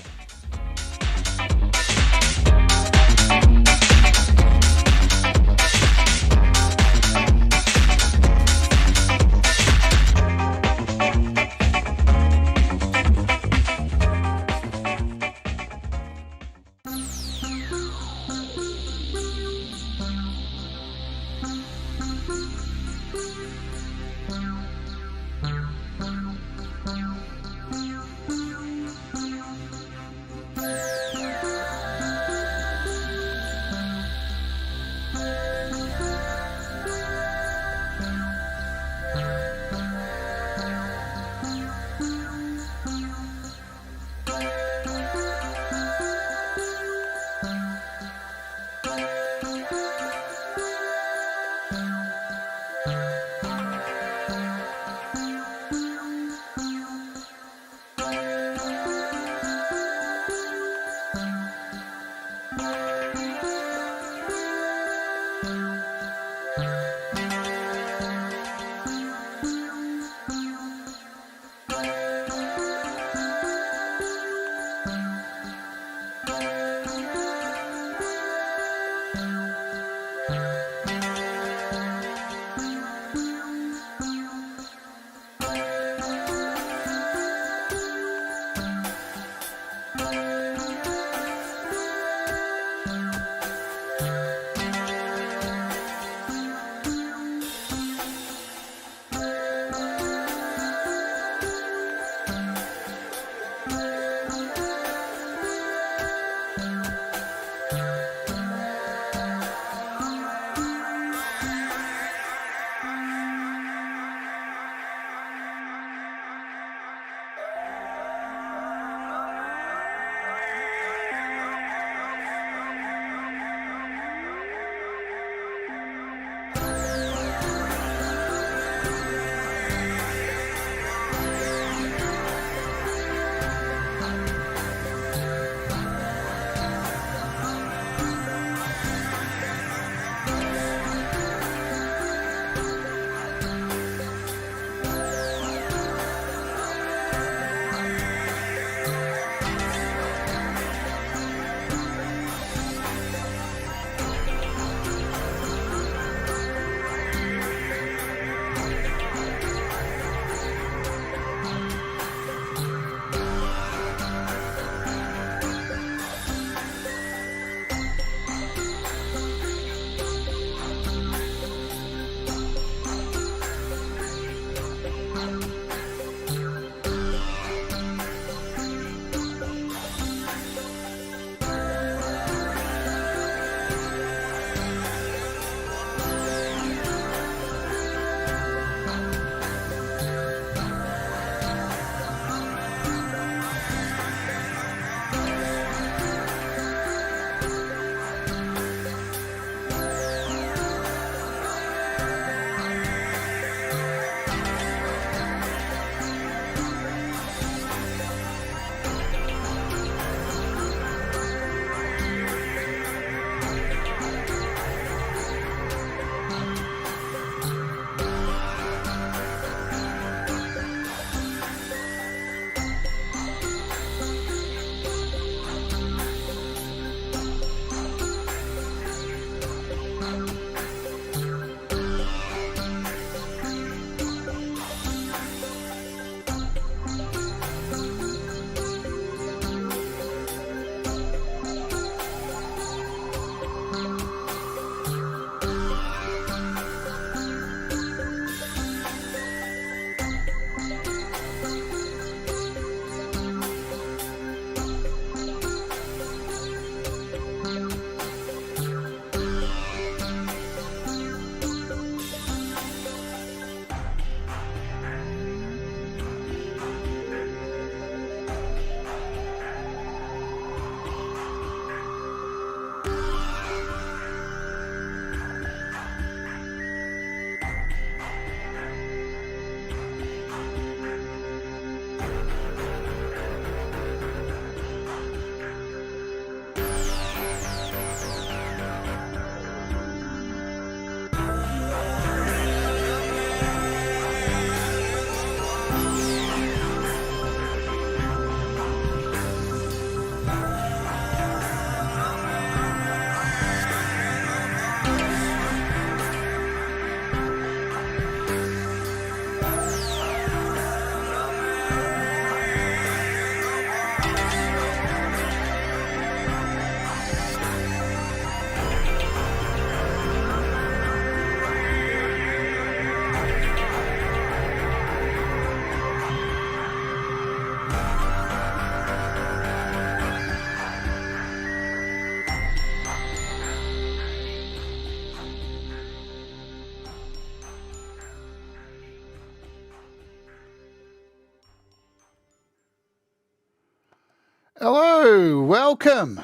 Hello, welcome.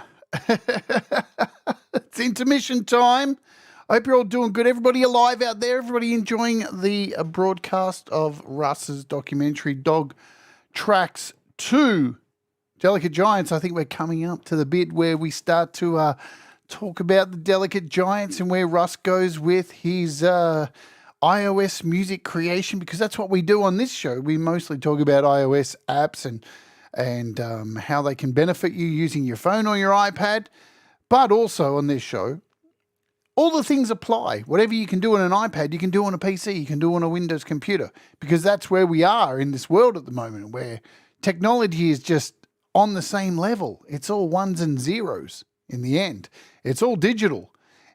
It's intermission time. I hope you're all doing good. Everybody alive out there? Everybody enjoying the broadcast of Russ's documentary, Dogtrax 2, Delicate Giants. I think we're coming up to the bit where we start to talk about the Delicate Giants and where Russ goes with his iOS music creation, because that's what we do on this show. We mostly talk about iOS apps and how they can benefit you using your phone or your iPad. But also on this show, all the things apply. Whatever you can do on an iPad, you can do on a PC, you can do on a Windows computer, because that's where we are in this world at the moment, where technology is just on the same level. It's all ones and zeros in the end. It's all digital.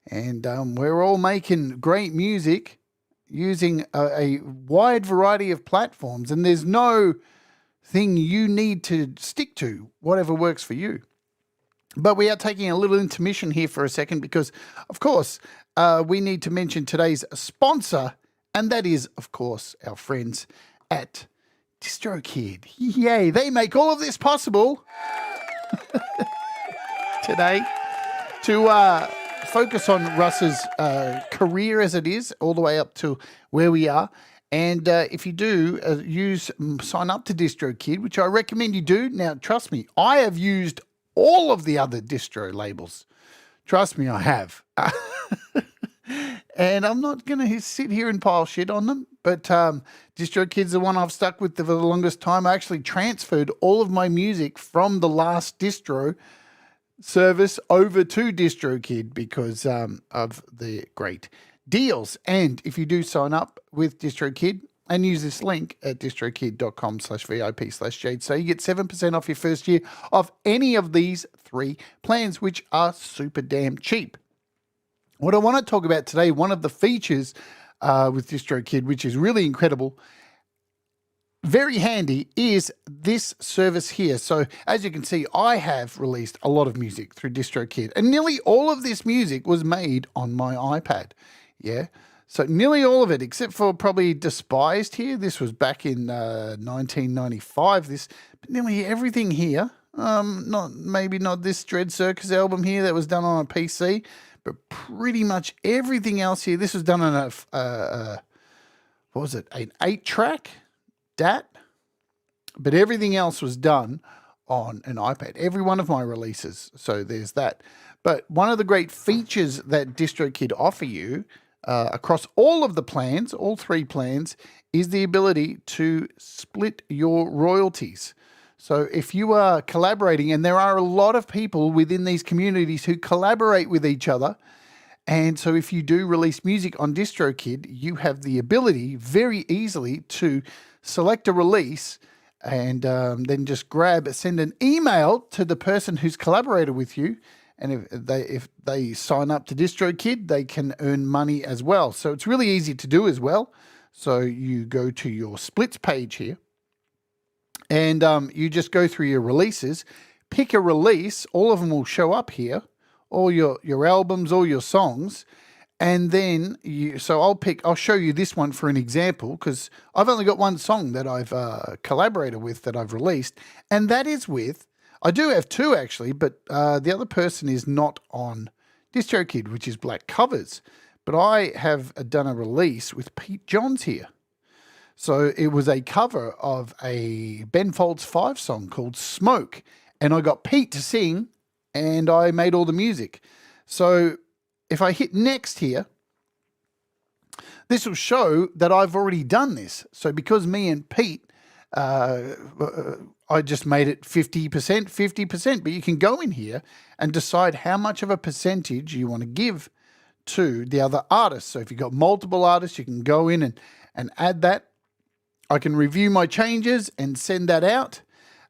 And we're all making great music using a wide variety of platforms. And there's no thing you need to stick to, whatever works for you. But we are taking a little intermission here for a second because, of course, we need to mention today's sponsor, and that is, of course, our friends at DistroKid. Yay, they make all of this possible today to focus on Russ's career as it is, all the way up to where we are. And if you do sign up to DistroKid, which I recommend you do. Now, trust me, I have used all of the other distro labels. Trust me, I have. And I'm not going to sit here and pile shit on them, but DistroKid's the one I've stuck with for the longest time. I actually transferred all of my music from the last distro service over to DistroKid because of the great deals. And if you do sign up with DistroKid and use this link at distrokid.com/VIP/Jade, so you get 7% off your first year of any of these 3 plans, which are super damn cheap. What I want to talk about today, one of the features with DistroKid, which is really incredible, very handy, is this service here. So as you can see, I have released a lot of music through DistroKid, and nearly all of this music was made on my iPad. Yeah, so nearly all of it, except for probably Despised here. This was back in 1995. But nearly everything here, maybe not this Dread Circus album here that was done on a PC, but pretty much everything else here. This was done on a what was it? An 8-track DAT, but everything else was done on an iPad. Every one of my releases. So there's that. But one of the great features that DistroKid offer you across all of the plans, all 3 plans, is the ability to split your royalties. So if you are collaborating, and there are a lot of people within these communities who collaborate with each other, and so if you do release music on DistroKid, you have the ability very easily to select a release and then just send an email to the person who's collaborated with you. And if they sign up to DistroKid, they can earn money as well. So it's really easy to do as well. So you go to your splits page here, and you just go through your releases, pick a release. All of them will show up here, all your albums, all your songs. And then I'll show you this one for an example, because I've only got one song that I've collaborated with that I've released, and that is with, I do have 2 actually, but the other person is not on DistroKid, which is Black Covers. But I have done a release with Pete Johns here. So it was a cover of a Ben Folds 5 song called Smoke, and I got Pete to sing, and I made all the music. So if I hit next here, this will show that I've already done this. So because me and Pete, I just made it 50%, but you can go in here and decide how much of a percentage you want to give to the other artists. So if you've got multiple artists, you can go in and add that. I can review my changes and send that out.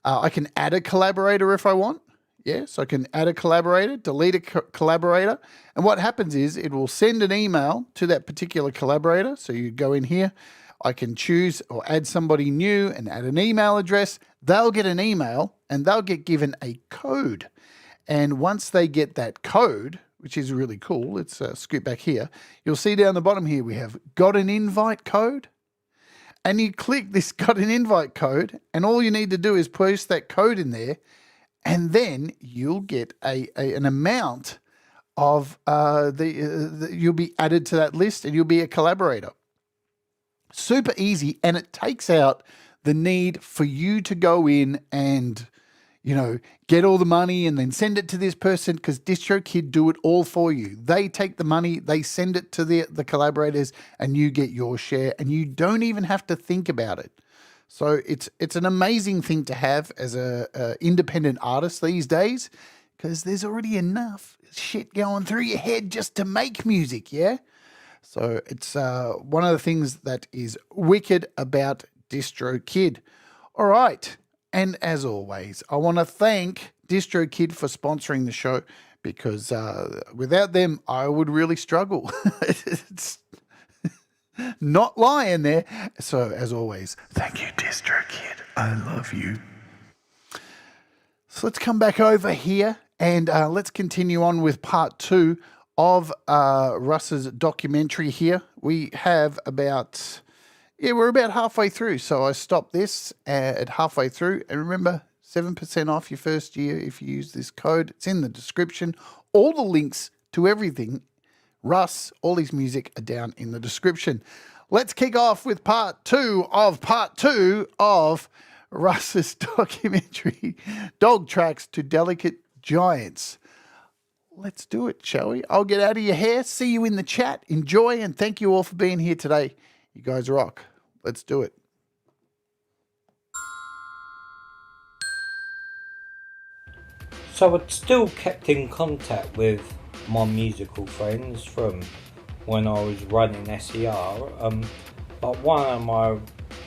I can add a collaborator if I want. Yeah, so I can add a collaborator, delete a collaborator. And what happens is it will send an email to that particular collaborator. So you go in here, I can choose or add somebody new and add an email address. They'll get an email and they'll get given a code. And once they get that code, which is really cool, let's scoot back here. You'll see down the bottom here we have got an invite code. And you click this got an invite code, and all you need to do is post that code in there, and then you'll get an amount of you'll be added to that list, and you'll be a collaborator. Super easy, and it takes out the need for you to go in and, get all the money and then send it to this person, because DistroKid do it all for you. They take the money, they send it to the collaborators, and you get your share, and you don't even have to think about it. So it's an amazing thing to have as a independent artist these days, because there's already enough shit going through your head just to make music, yeah? So it's one of the things that is wicked about DistroKid. All right. And as always, I want to thank DistroKid for sponsoring the show, because without them, I would really struggle. It's not lying there. So as always, thank you, DistroKid. I love you. So let's come back over here and let's continue on with part 2 of Russ's documentary here. We have we're about halfway through. So I stopped this at halfway through. And remember, 7% off your first year if you use this code. It's in the description. All the links to everything, Russ, all his music, are down in the description. Let's kick off with part 2 of Russ's documentary, Dogtrax to Delicate Giants. Let's do it, shall we? I'll get out of your hair. See you in the chat. Enjoy, and thank you all for being here today. You guys rock. Let's do it. So I'd still kept in contact with my musical friends from when I was running SER. But one of my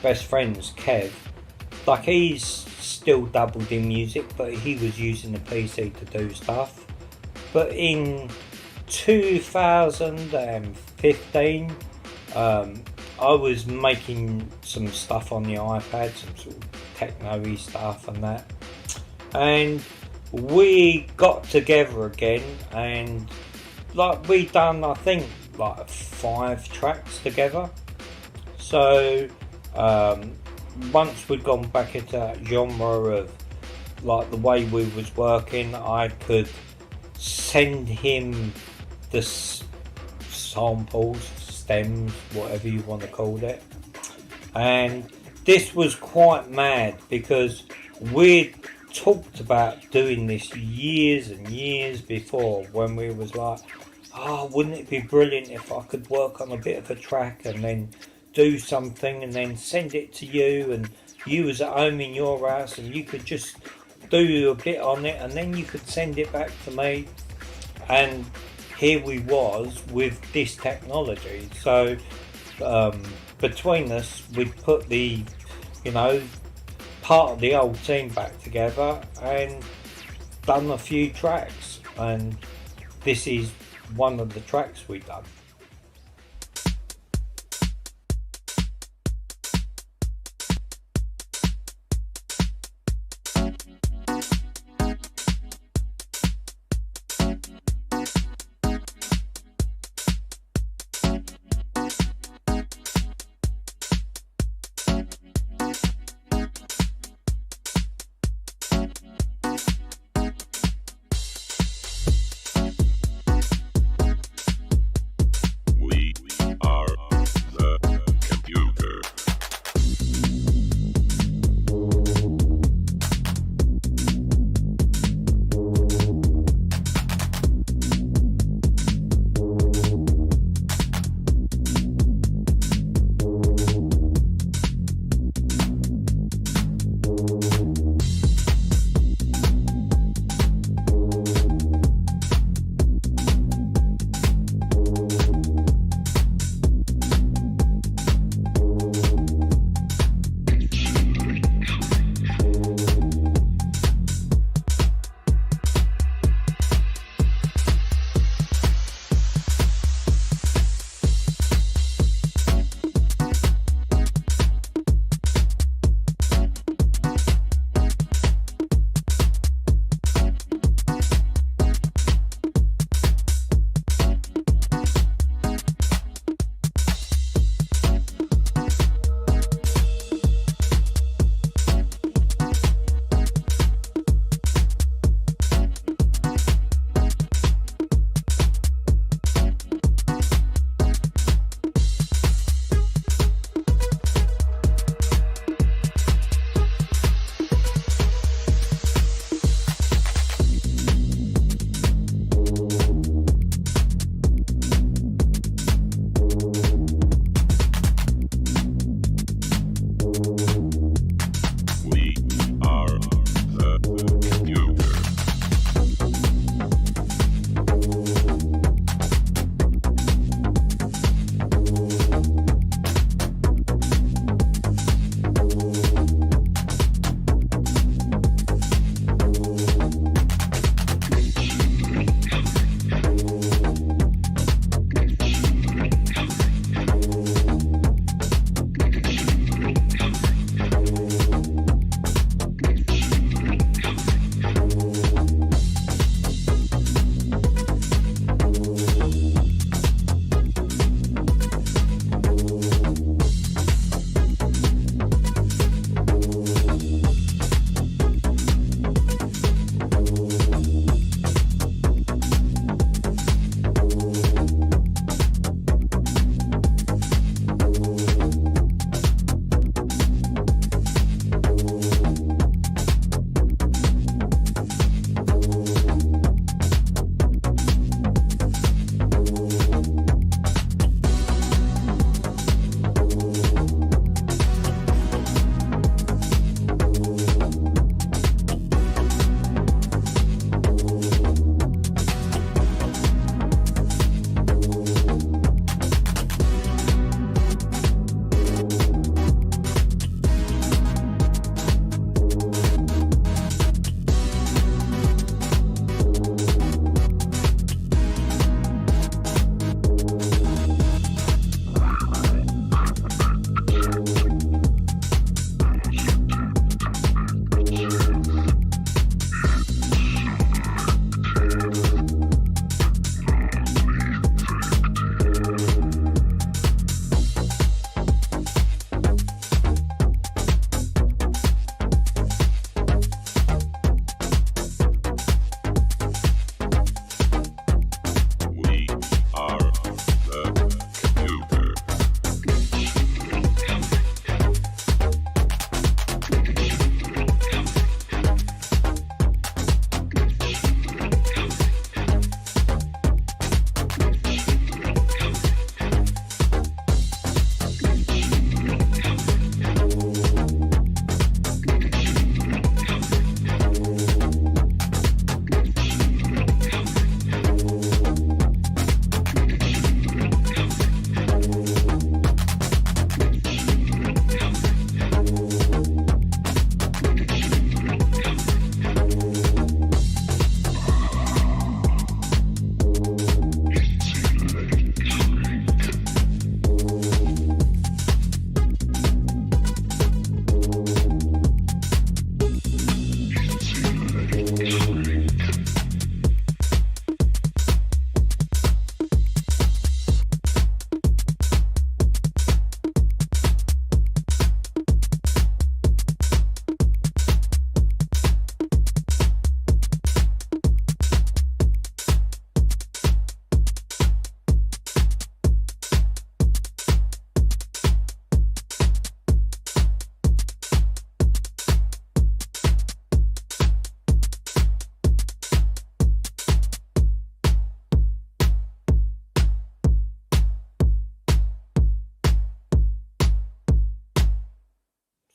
best friends, Kev, he's still dabbled in music, but he was using the PC to do stuff. But in 2015, I was making some stuff on the iPad, some sort of techno-y stuff and that. And we got together again, and we done, I think, 5 tracks together. So once we'd gone back into that genre of the way we was working, I could send him the samples, stems, whatever you want to call it. And this was quite mad, because we'd talked about doing this years and years before, when we was wouldn't it be brilliant if I could work on a bit of a track and then do something and then send it to you, and you was at home in your house and you could just do a bit on it and then you could send it back to me. And here we was with this technology. So between us, we'd put the part of the old team back together and done a few tracks, and this is one of the tracks we done.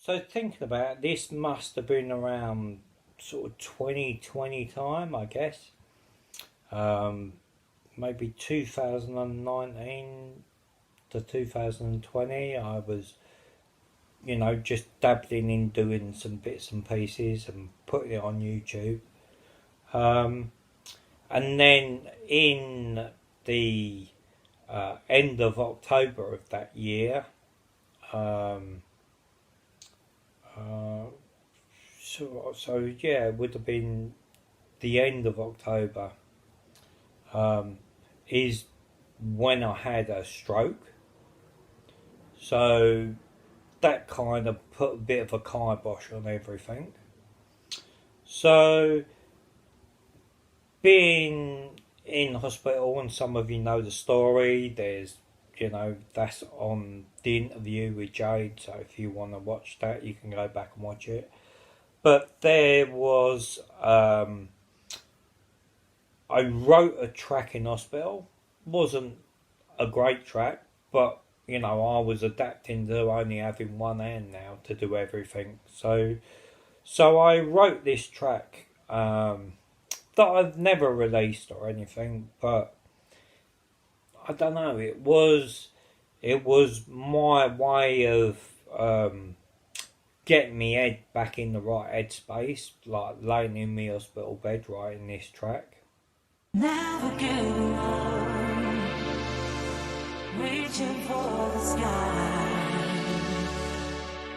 So thinking about it, this must have been around sort of 2020 time, I guess. Maybe 2019 to 2020. I was, just dabbling in doing some bits and pieces and putting it on YouTube. And then in the end of October of that year, so yeah, it would have been the end of October, is when I had a stroke. So that kind of put a bit of a kibosh on everything. So being in hospital, and some of you know the story, there's, that's on the interview with Jade, so if you want to watch that, you can go back and watch it. But there was, I wrote a track in hospital. Wasn't a great track, but, I was adapting to only having one hand now to do everything. So I wrote this track, that I've never released or anything, but I don't know, it was my way of getting me head back in the right headspace, like laying in my hospital bed writing this track. Never getting old, reaching for the sky.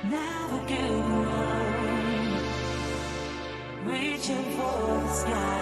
Never getting old, reaching for the sky.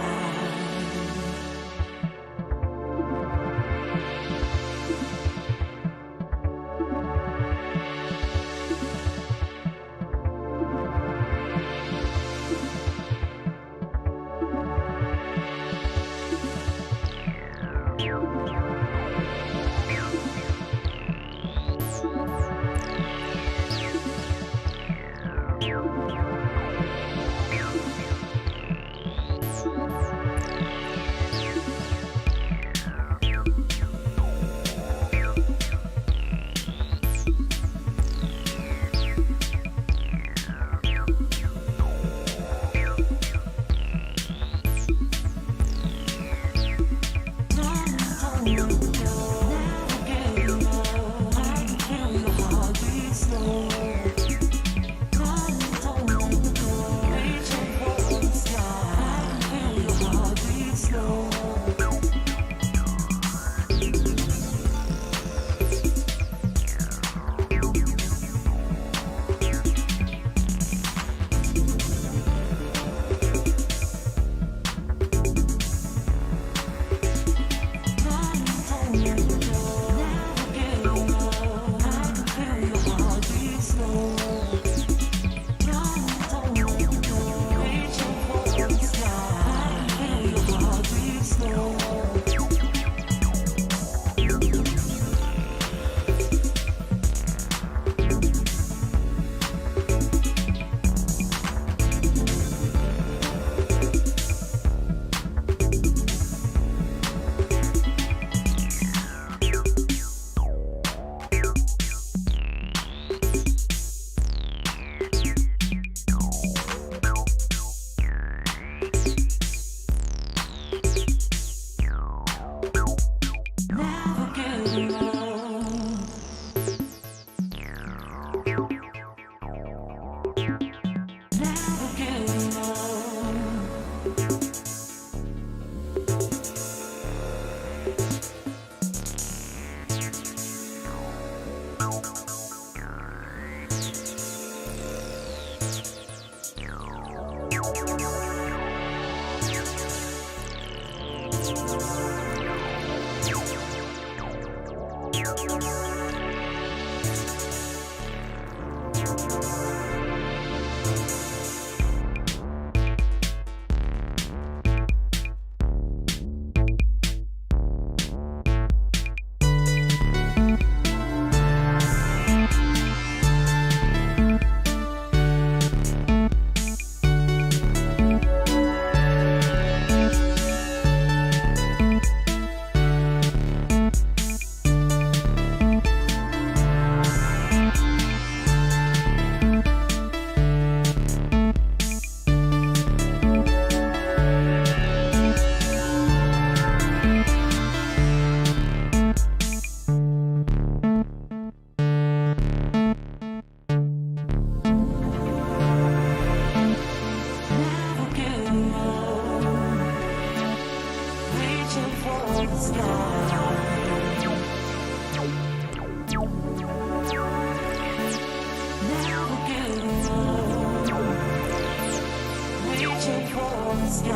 for the sky.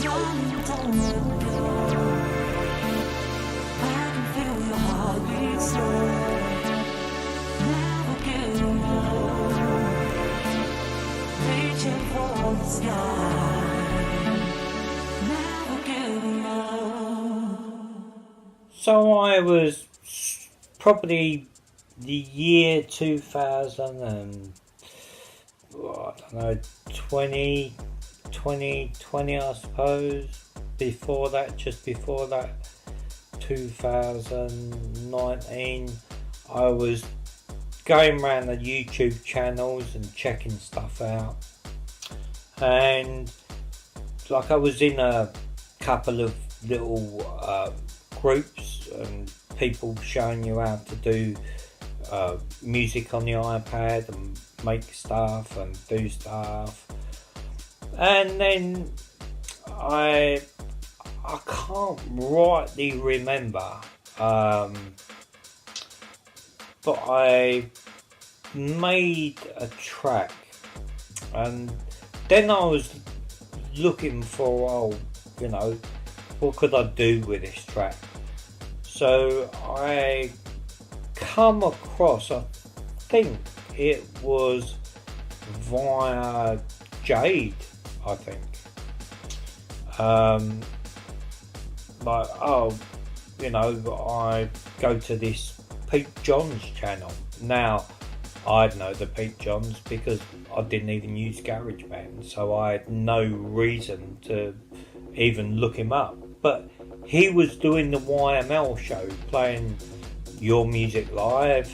Darling, don't let me go. I can feel your heartbeat slow. Never getting old. Reaching for the sky. Never getting old. So I was probably the year 2000 and I don't know, 20, I suppose. Before that, just before that, 2019, I was going around the YouTube channels and checking stuff out, and like I was in a couple of little groups and people showing you how to do music on the iPad and make stuff and do stuff, and then I can't rightly remember, but I made a track, and then I was looking for, what could I do with this track? So I come across, I think it was via Jade, I think. I go to this Pete Johns channel. Now, I'd know the Pete Johns because I didn't even use GarageBand, so I had no reason to even look him up. But he was doing the YML show, playing Your Music Live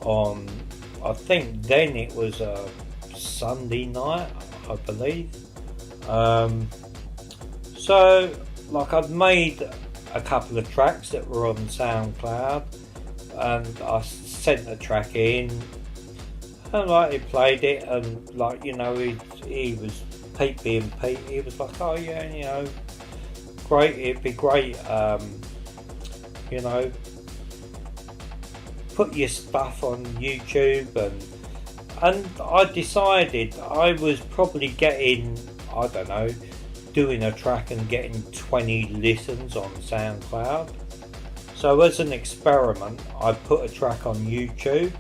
on, I think then it was a Sunday night, I believe. So, I'd made a couple of tracks that were on SoundCloud, and I sent the track in, and he played it, and he was Pete being Pete. He was like, oh yeah, great. It'd be great, put your stuff on YouTube, and I decided I was probably getting, I don't know, doing a track and getting 20 listens on SoundCloud. So as an experiment, I put a track on YouTube,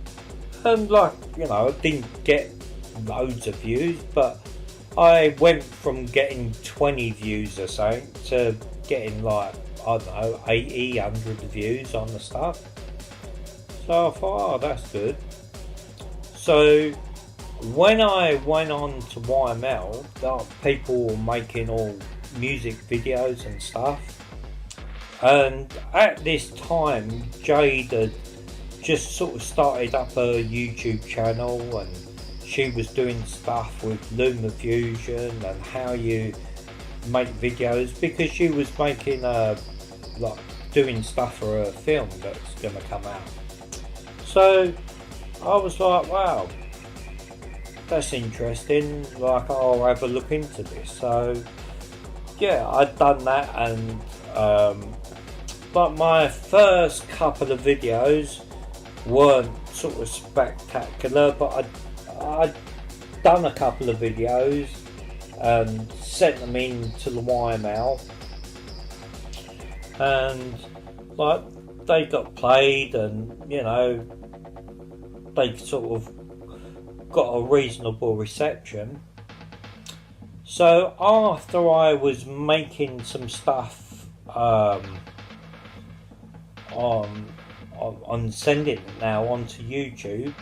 and I didn't get loads of views, but I went from getting 20 views or so to getting 80, 100 views on the stuff. So I thought, oh, that's good. So when I went on to YML, people were making all music videos and stuff, and at this time Jade had just sort of started up a YouTube channel, and she was doing stuff with LumaFusion and how you make videos, because she was making doing stuff for a film that's going to come out. So I was like, wow, that's interesting, I'll have a look into this. So yeah, I'd done that, and my first couple of videos weren't sort of spectacular, but I'd done a couple of videos and sent them in to the YML, and they got played, and they sort of got a reasonable reception. So after I was making some stuff on sending it now onto YouTube,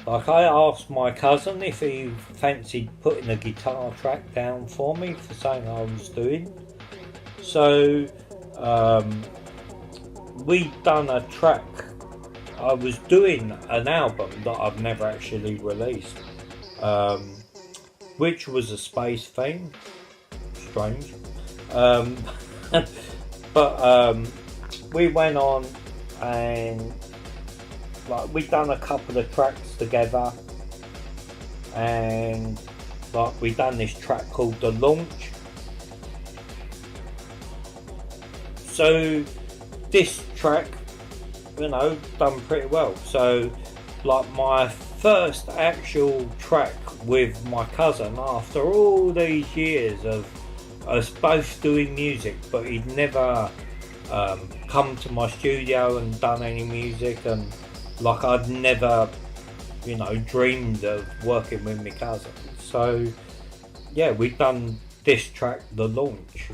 I asked my cousin if he fancied putting a guitar track down for me for something I was doing. So we done a track. I was doing an album that I've never actually released, which was a space theme. Strange. But we went on and we done a couple of tracks together, and we done this track called The Launch. So this track, done pretty well. So my first actual track with my cousin after all these years of us both doing music, but he'd never come to my studio and done any music, and like I'd never, you know, dreamed of working with my cousin. So yeah, we've done this track, The Launch.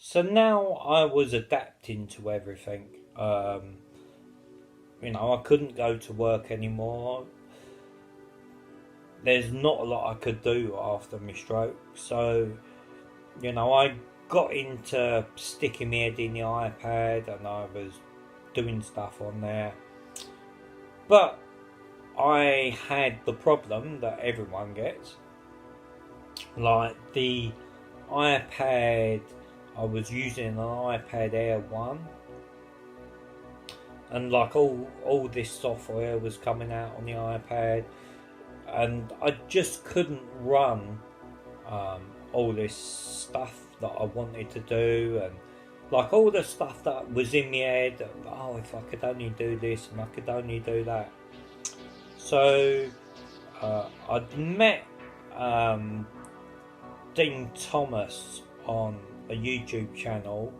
So now I was adapting to everything. You know, I couldn't go to work anymore. There's not a lot I could do after my stroke. So, you know, I got into sticking my head in the iPad and I was doing stuff on there. But I had the problem that everyone gets. Like the iPad, I was using an iPad Air 1. And like all this software was coming out on the iPad. And I just couldn't run all this stuff that I wanted to do, and like all the stuff that was in my head. Oh, if I could only do this and I could only do that. So I'd met Dean Thomas on a YouTube channel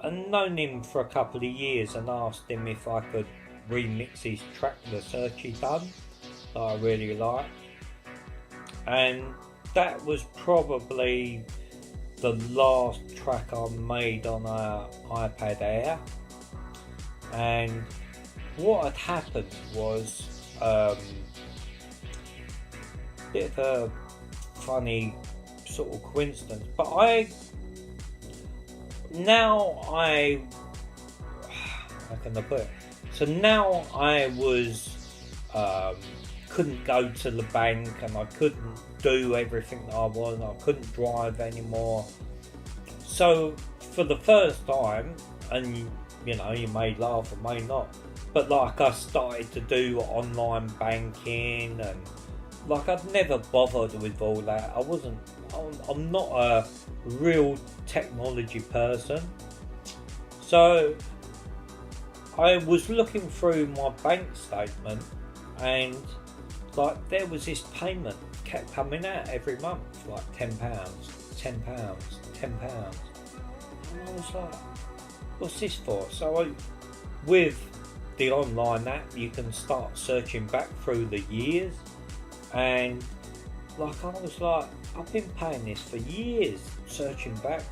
and known him for a couple of years, and asked him if I could remixes track, the search he done, that I really liked. And that was probably the last track I made on a iPad Air. And what had happened was bit of a funny sort of coincidence, but how can I put it? So now I was couldn't go to the bank, and I couldn't do everything that I wanted. I couldn't drive anymore. So for the first time, and you know, you may laugh or may not, but like I started to do online banking, and like I'd never bothered with all that. I'm not a real technology person. So I was looking through my bank statement, and like there was this payment kept coming out every month, like £10, £10, £10. And I was like, what's this for? So with the online app, you can start searching back through the years, and like I was like, I've been paying this for years, searching back.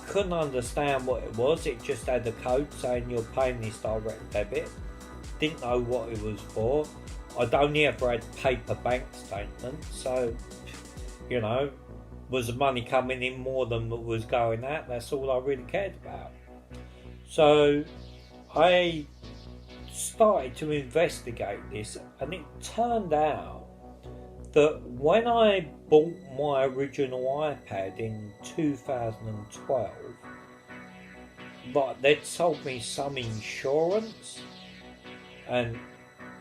Couldn't understand what it was. It just had a code saying you're paying this direct debit. Didn't know what it was for. I'd only ever had paper bank statements, so you know, was the money coming in more than what was going out? That's all I really cared about. So I started to investigate this, and it turned out that when I bought my original iPad in 2012, like they'd sold me some insurance, and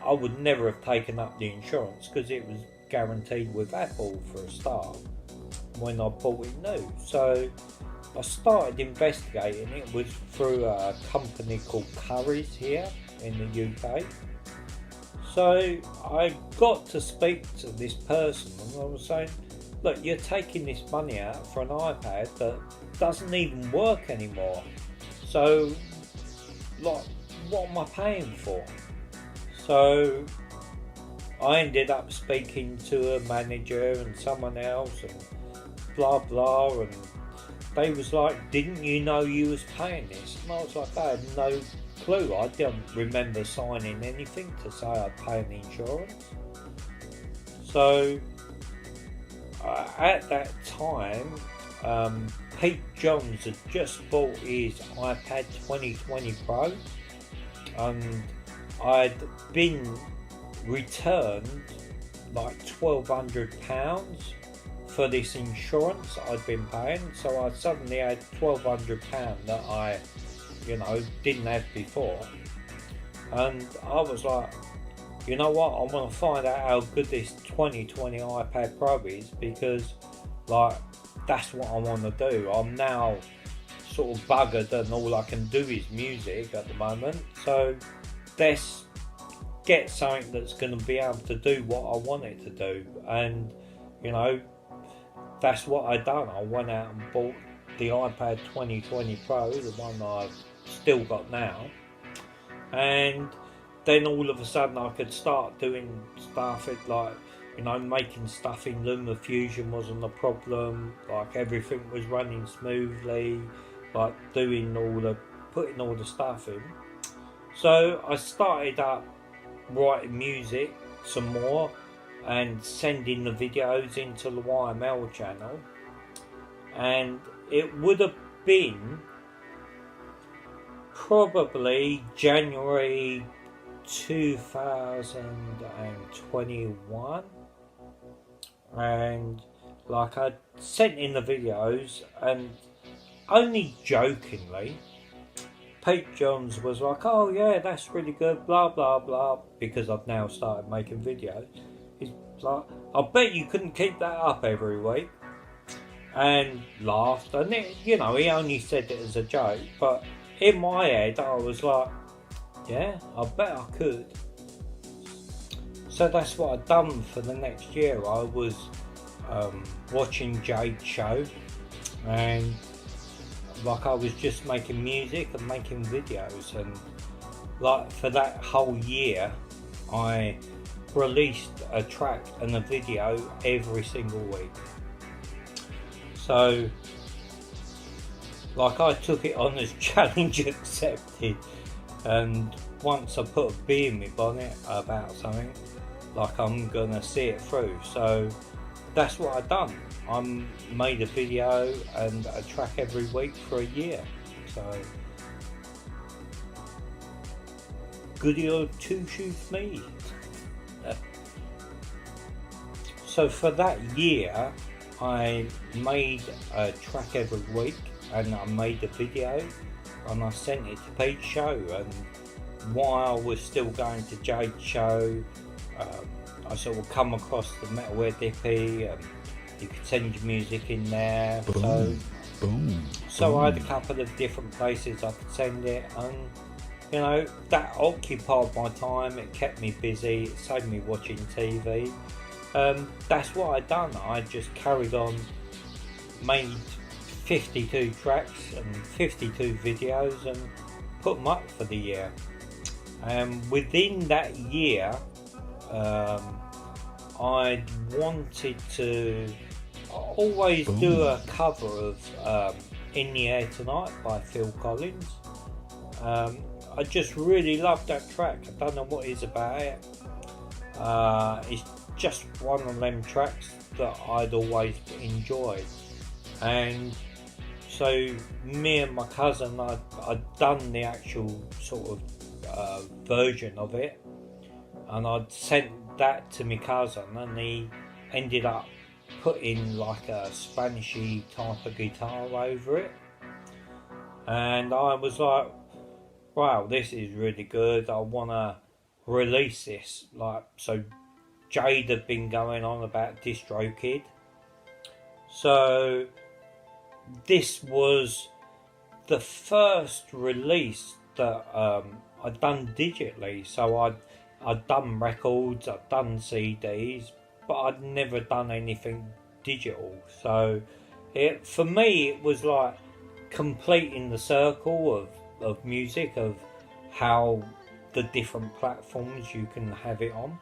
I would never have taken up the insurance because it was guaranteed with Apple for a start when I bought it new. So I started investigating. It was through a company called Currys here in the UK. So I got to speak to this person, and I was saying, look, you're taking this money out for an iPad that doesn't even work anymore. So like, what am I paying for? So I ended up speaking to a manager and someone else and blah blah, and they was like, didn't you know you was paying this? And I was like, I had no clue. I didn't remember signing anything to say I'd pay the insurance. So at that time, Pete Johns had just bought his iPad 2020 Pro, and I'd been returned like £1,200 for this insurance I'd been paying. So I suddenly had £1,200 that I, you know, didn't have before. And I was like, you know what, I want to find out how good this 2020 iPad Pro is, because like that's what I want to do. I'm now sort of buggered and all I can do is music at the moment. So let's get something that's going to be able to do what I want it to do. And you know, that's what I done. I went out and bought the iPad 2020 Pro, the one I've still got now, and then all of a sudden I could start doing stuff. It like, you know, making stuff in LumaFusion wasn't a problem. Like everything was running smoothly. Like putting all the stuff in. So I started up writing music some more and sending the videos into the YML channel, and it would have been probably January 2021, and like I sent in the videos, and only jokingly Pete Johns was like, oh yeah, that's really good, blah blah blah, because I've now started making videos. He's like, I bet you couldn't keep that up every week, and laughed. And it, you know, he only said it as a joke, but in my head I was like, yeah, I bet I could. So that's what I'd done for the next year. I was watching Jade's show, and like I was just making music and making videos, and like for that whole year, I released a track and a video every single week. So, like, I took it on as challenge accepted, and once I put a bee in my bonnet about something, like, I'm gonna see it through. So that's what I've done. I made a video and a track every week for a year. So goody old two shoes me. So for that year, I made a track every week, and I made a video, and I sent it to Pete's show. And while I was still going to Jade's show, I sort of come across the Metalware Dippy, and you could send your music in there. So I had a couple of different places I could send it, and you know, that occupied my time. It kept me busy. It saved me watching TV. That's what I'd done. I just carried on, made 52 tracks and 52 videos, and put them up for the year. And within that year, I wanted to always do a cover of In the Air Tonight by Phil Collins. I just really loved that track. I don't know what it is about it. It's just one of them tracks that I'd always enjoyed. And so me and my cousin, I'd done the actual sort of version of it, and I'd sent that to my cousin, and he ended up putting like a Spanishy type of guitar over it, and I was like, wow, this is really good. I want to release this. Like, so Jade had been going on about DistroKid, so this was the first release that I'd done digitally. So I'd done records, I'd done CDs, but I'd never done anything digital. So for me, it was like completing the circle of music, of how the different platforms you can have it on.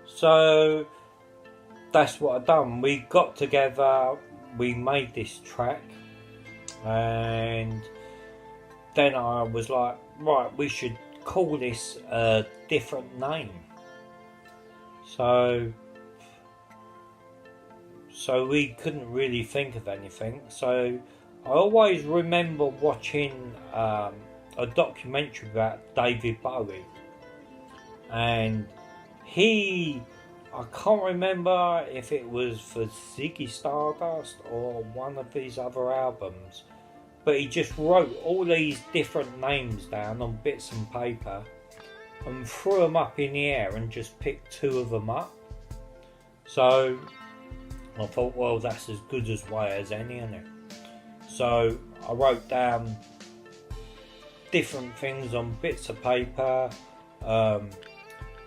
So that's what I've done. We got together, we made this track, and then I was like, right, we should call this a different name. So we couldn't really think of anything. So I always remember watching a documentary about David Bowie, and I can't remember if it was for Ziggy Stardust or one of his other albums, but he just wrote all these different names down on bits of paper and threw them up in the air and just picked two of them up. So I thought, well, that's as good as way as any, isn't it? So I wrote down different things on bits of paper.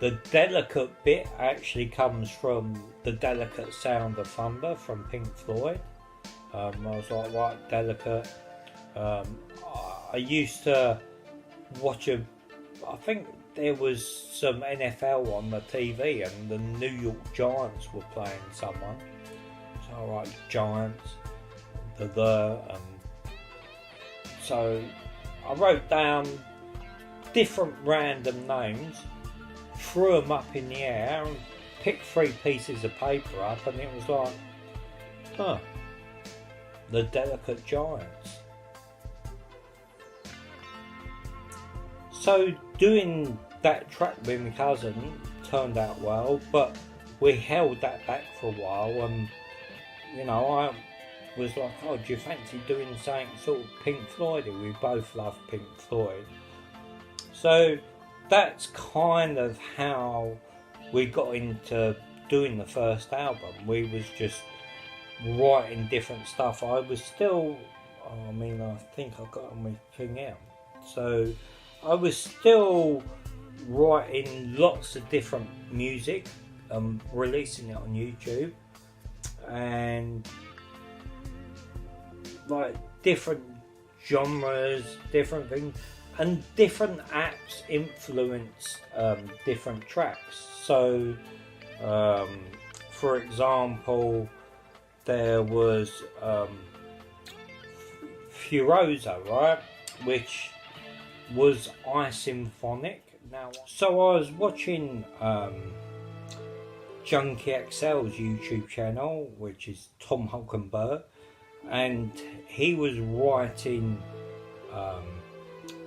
The delicate bit actually comes from The Delicate Sound of Thunder from Pink Floyd. I was like, right, delicate. I used to watch I think there was some NFL on the TV, and the New York Giants were playing someone. So I write Giants, so I wrote down different random names, threw them up in the air, and picked 3 pieces of paper up, and it was like, The Delicate Giants. So doing that track with my cousin turned out well, but we held that back for a while, and you know, I was like, oh, do you fancy doing something sort of Pink Floyd? We both love Pink Floyd. So that's kind of how we got into doing the first album. We was just writing different stuff. I was still, I think I got my thing out. So I was still writing lots of different music, releasing it on YouTube, and like different genres, different things. and different apps influence different tracks. So, for example, there was Furosa, right, which was iSymphonic. Now, so I was watching Junkie XL's YouTube channel, which is Tom Hulkenberg, and he was writing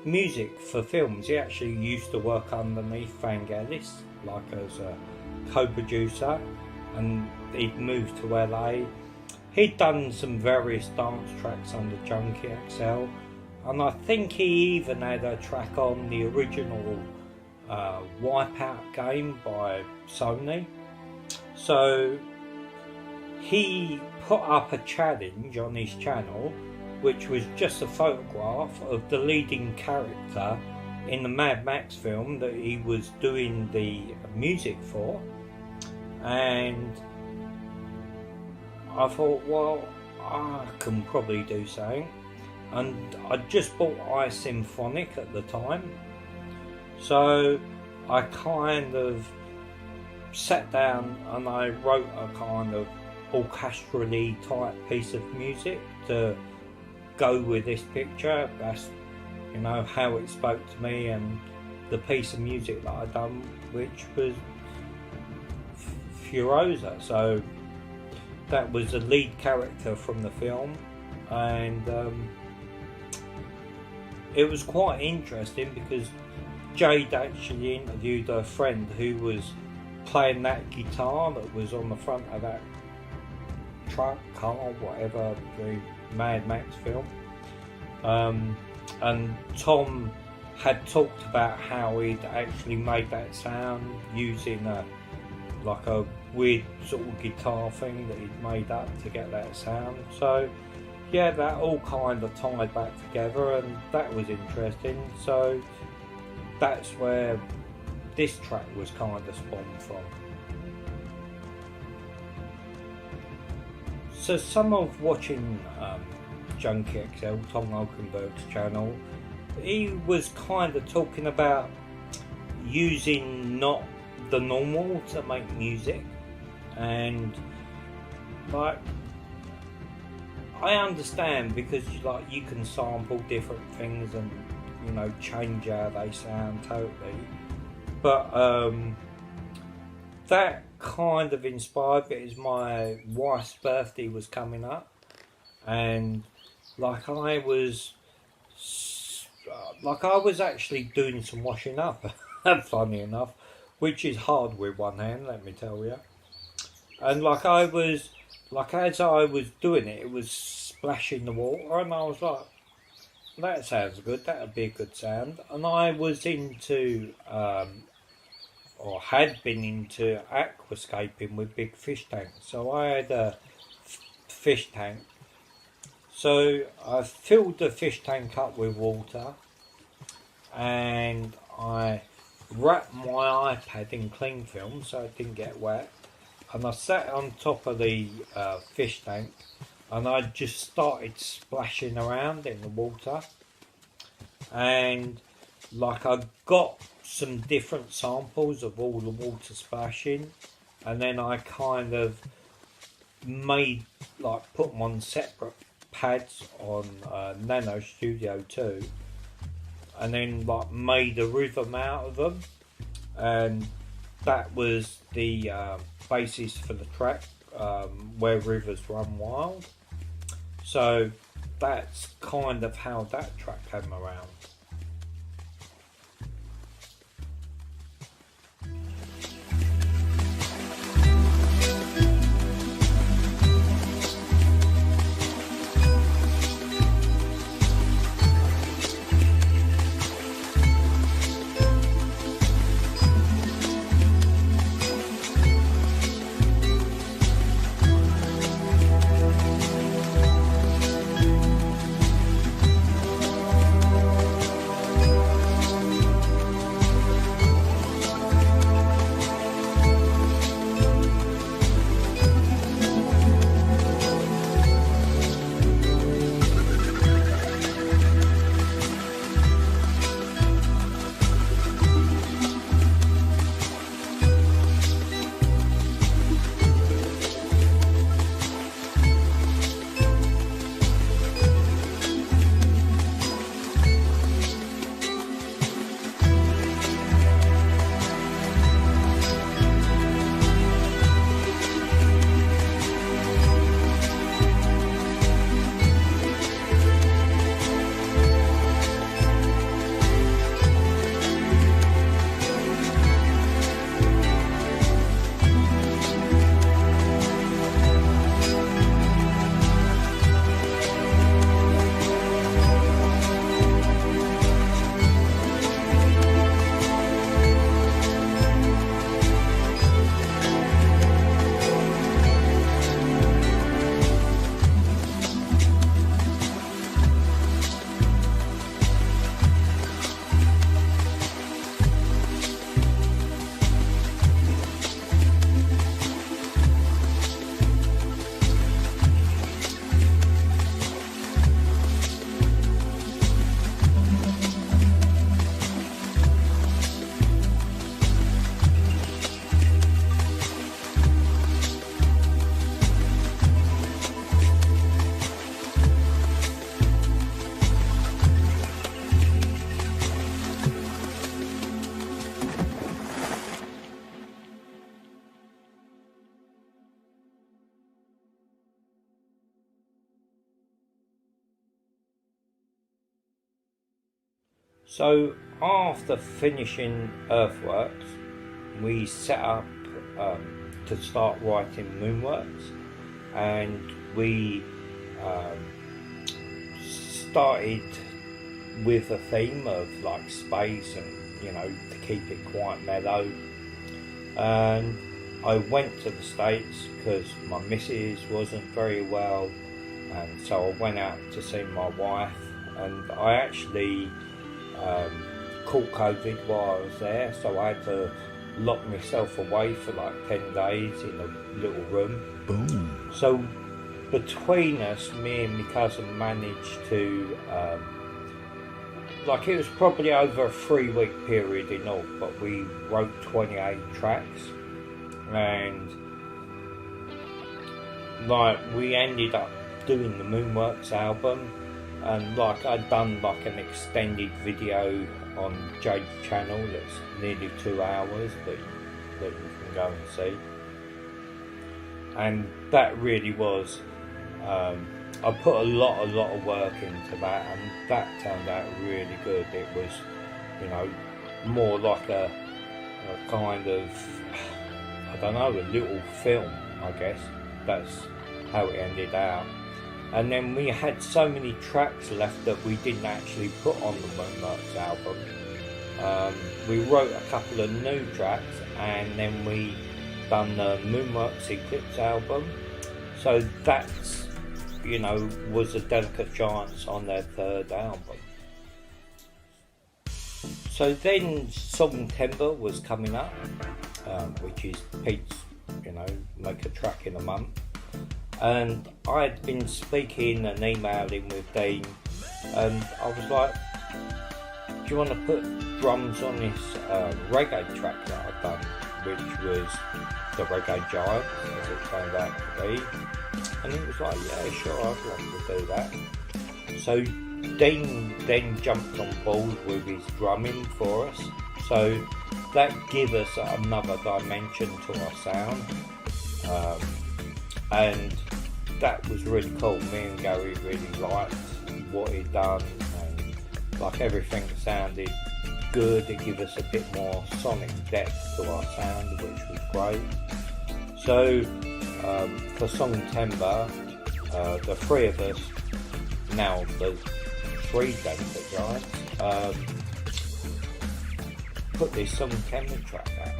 music for films. He actually used to work underneath Vangelis, like as a co-producer, and he'd moved to LA. He'd done some various dance tracks under Junkie XL, and I think he even had a track on the original Wipeout game by Sony. So he put up a challenge on his channel, which was just a photograph of the leading character in the Mad Max film that he was doing the music for. And I thought, well, I can probably do something. And I just bought iSymphonic at the time, so I kind of sat down and I wrote a kind of orchestrally type piece of music to go with this picture. That's, you know, how it spoke to me, and the piece of music that I'd done, which was Furosa. So that was the lead character from the film, and it was quite interesting because Jade actually interviewed her friend who was playing that guitar that was on the front of that truck, car, whatever, the Mad Max film. And Tom had talked about how he'd actually made that sound using a weird sort of guitar thing that he'd made up to get that sound. So yeah, that all kind of tied back together, and that was interesting. So that's where this track was kind of spawned from. So some of watching Junkie XL, Tom Hulkenberg's channel, he was kind of talking about using not the normal to make music, and like, I understand, because you can sample different things and, you know, change how they sound totally, but that kind of inspired me. As my wife's birthday was coming up, and I was actually doing some washing up, funny enough, which is hard with one hand, let me tell you. And as I was doing it, it was splashing the water, and I was like, that sounds good, that would be a good sound. And I was into, or had been into, aquascaping with big fish tanks. So I had a fish tank. So I filled the fish tank up with water, and I wrapped my iPad in cling film so it didn't get wet. And I sat on top of the fish tank, and I just started splashing around in the water. And I got some different samples of all the water splashing, and then I kind of made, put them on separate pads on Nano Studio 2, and then made a rhythm out of them, and that was the basis for the track, Where Rivers Run Wild. So that's kind of how that track came around. So after finishing Earthworks, we set up to start writing Moonworks, and we started with a theme of like space and, you know, to keep it quite mellow. And I went to the States because my missus wasn't very well, and so I went out to see my wife, and I actually caught COVID while I was there, so I had to lock myself away for like 10 days in a little room. Boom. So between us, me and my cousin managed to, like, it was probably over a 3-week period in all, but we wrote 28 tracks, and like we ended up doing the Moonworks album, and like I'd done like an extended video on Jade's channel that's nearly 2 hours that you can go and see, and that really was, I put a lot of work into that, and that turned out really good. It was, you know, more like a kind of, I don't know, a little film, I guess. That's how it ended out. And then we had so many tracks left that we didn't actually put on the Moonworks album. We wrote a couple of new tracks, and then we done the Moonworks Eclipse album. So that's, you know, was a delicate chance on their 3rd album. So then Songtember was coming up, which is Pete's, you know, make a track in a month. And I'd been speaking and emailing with Dean, and I was like, do you want to put drums on this reggae track that I've done, which was the Reggae Giant, as it turned out to be? And he was like, yeah, sure, I'd love to do that. So Dean then jumped on board with his drumming for us, so that gave us another dimension to our sound, and that was really cool. Me and Gary really liked what he'd done, and like everything sounded good. It gave us a bit more sonic depth to our sound, which was great. So for Songtember, the 3 of us, now the 3 Delicate Giants, put this Songtember track out.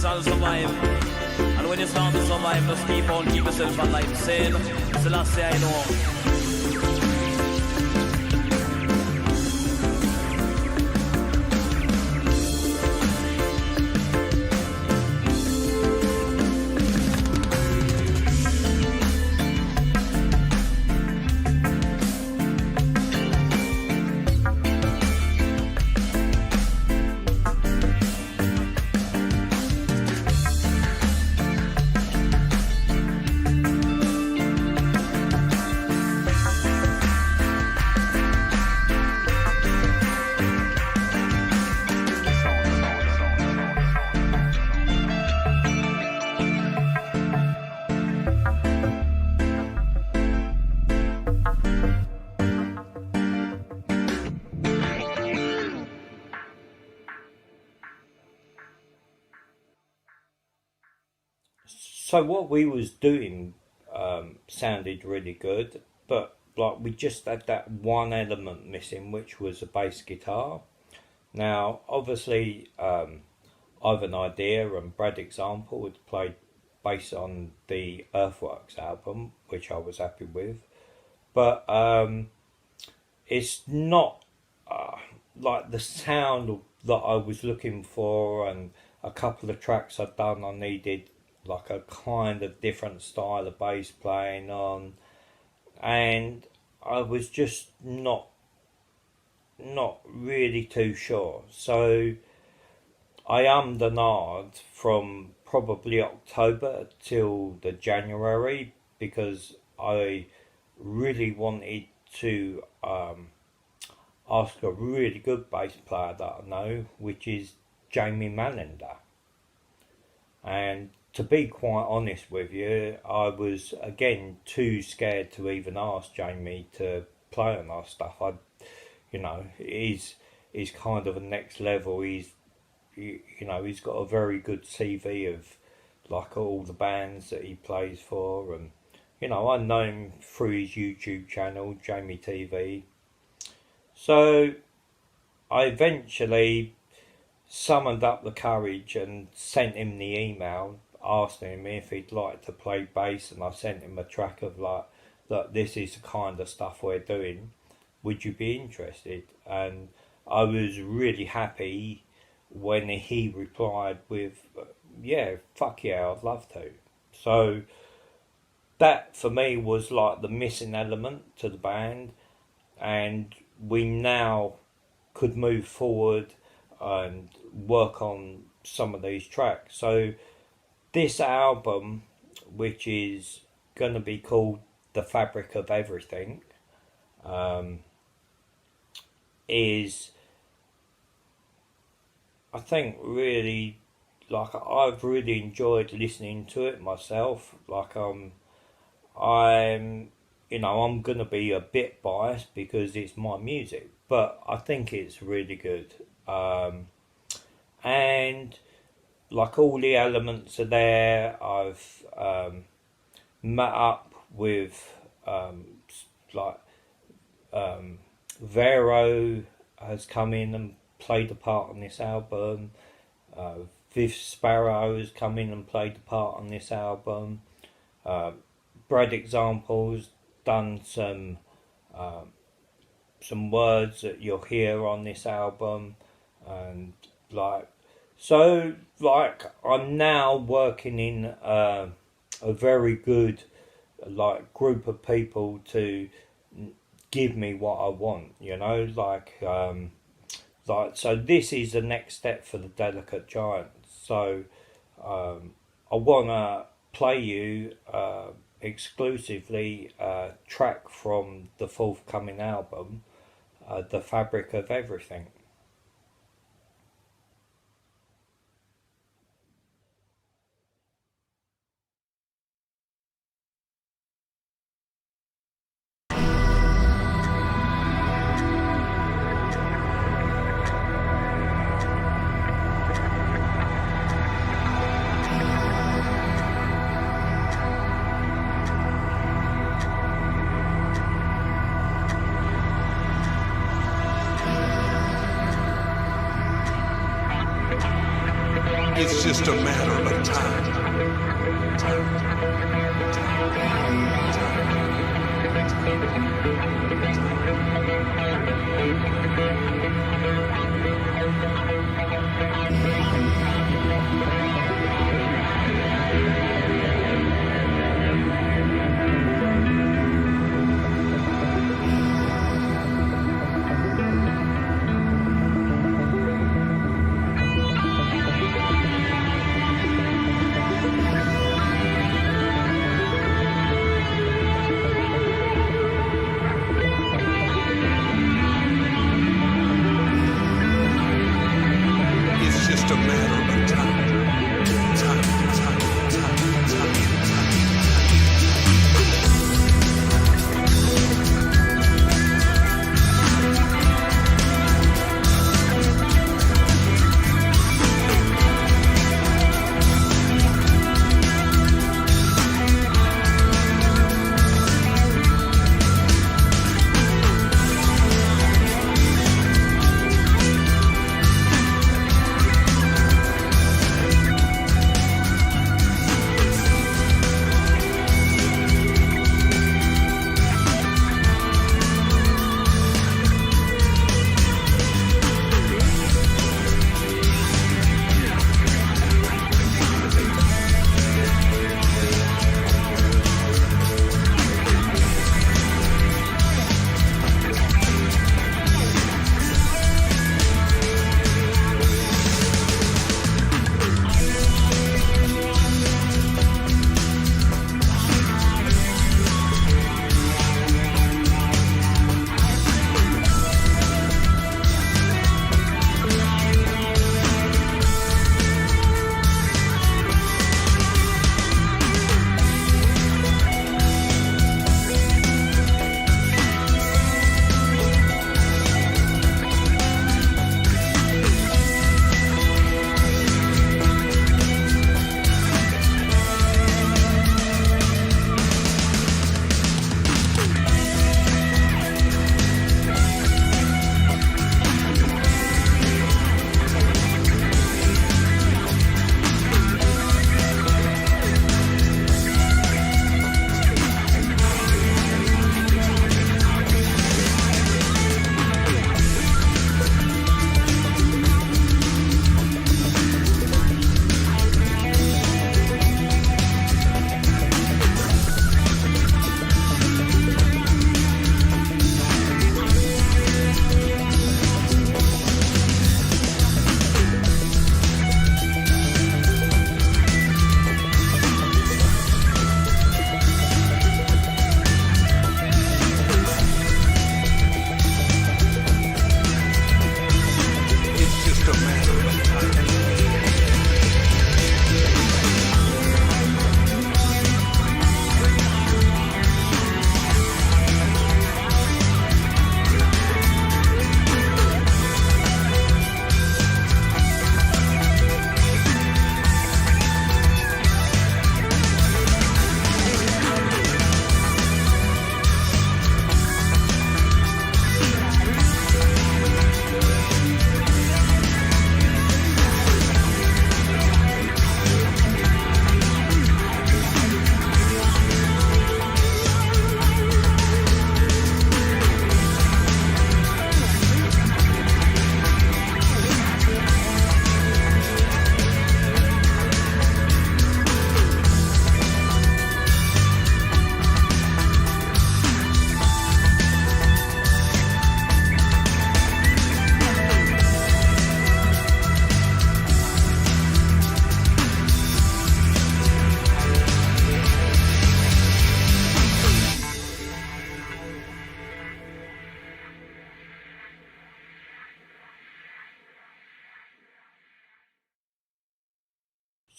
I'll survive. And when you start to survive, just keep yourself alive. Saying, it's the last day I know. So what we was doing sounded really good, but like we just had that one element missing, which was a bass guitar. Now, obviously, I've an idea, and Brad Example had played bass on the Earthworks album, which I was happy with. but it's not like the sound that I was looking for. And a couple of tracks I'd done, I needed like a kind of different style of bass playing on, and I was just not really too sure. So I ummed and ahed from probably October till the January, because I really wanted to ask a really good bass player that I know, which is Jamie Mallender. And to be quite honest with you, I was again too scared to even ask Jamie to play on our stuff. He's kind of a next level. He's got a very good CV of like all the bands that he plays for, and I know him through his YouTube channel, Jamie TV. So I eventually summoned up the courage and sent him the email asking him if he'd like to play bass, and I sent him a track of like, that this is the kind of stuff we're doing, would you be interested? And I was really happy when he replied with, yeah, fuck yeah, I'd love to. So that for me was like the missing element to the band, and we now could move forward and work on some of these tracks. So this album, which is going to be called The Fabric of Everything, is, I think, really, like, I've really enjoyed listening to it myself. Like, I'm going to be a bit biased because it's my music, but I think it's really good. And like, all the elements are there. I've met up with Vero has come in and played a part on this album. Viv Sparrow has come in and played a part on this album. Brad Examples done some words that you'll hear on this album, and I'm now working in a very good group of people to give me what I want, so this is the next step for the Delicate Giants. So I want to play you exclusively a track from the forthcoming album, The Fabric of Everything. It's just a matter of time.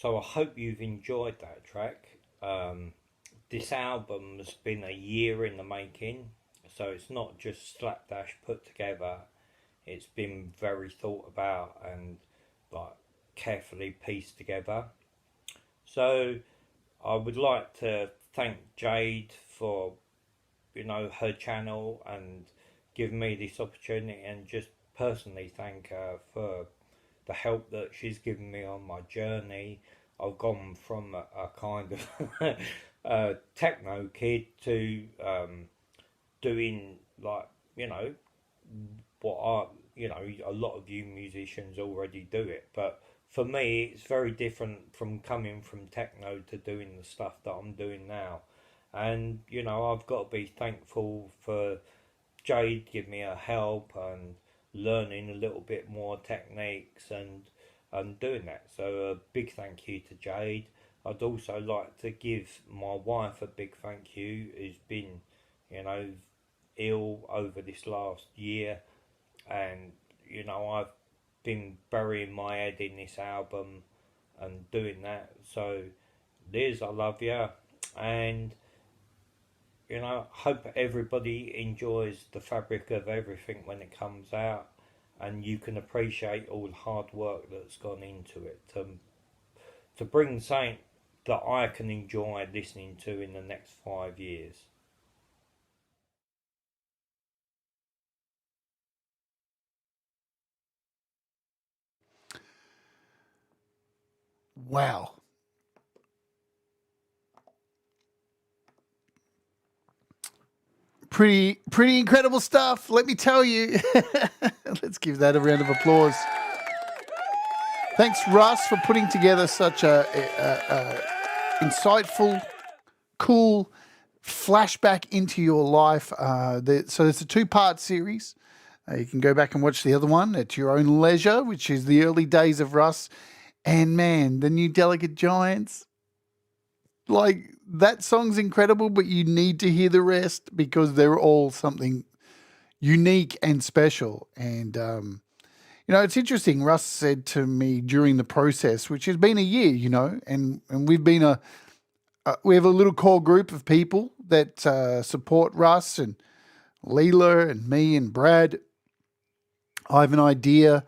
So I hope you've enjoyed that track. This album's been a year in the making, so it's not just slapdash put together. It's been very thought about and like carefully pieced together. So I would like to thank Jade for her channel and giving me this opportunity, and just personally thank her for the help that she's given me on my journey. I've gone from a kind of techno kid to doing like what a lot of you musicians already do it, but for me it's very different from coming from techno to doing the stuff that I'm doing now. And I've got to be thankful for Jade giving me a help and learning a little bit more techniques and doing that. So a big thank you to Jade. I'd also like to give my wife a big thank you, who's been ill over this last year, and I've been burying my head in this album and doing that. So Liz, I love you, and hope everybody enjoys the fabric of everything when it comes out, and you can appreciate all the hard work that's gone into it to bring something that I can enjoy listening to in the next 5 years. Wow. Pretty incredible stuff, let me tell you. Let's give that a round of applause. Thanks, Russ, for putting together such a insightful, cool flashback into your life. So it's a 2-part series. You can go back and watch the other one at your own leisure, which is the early days of Russ. And man, the new Delicate Giants. Like, that song's incredible, but you need to hear the rest because they're all something unique and special. And, it's interesting. Russ said to me during the process, which has been a year, and we've been we have a little core group of people that support Russ, and Leela and me and Brad. I have an idea.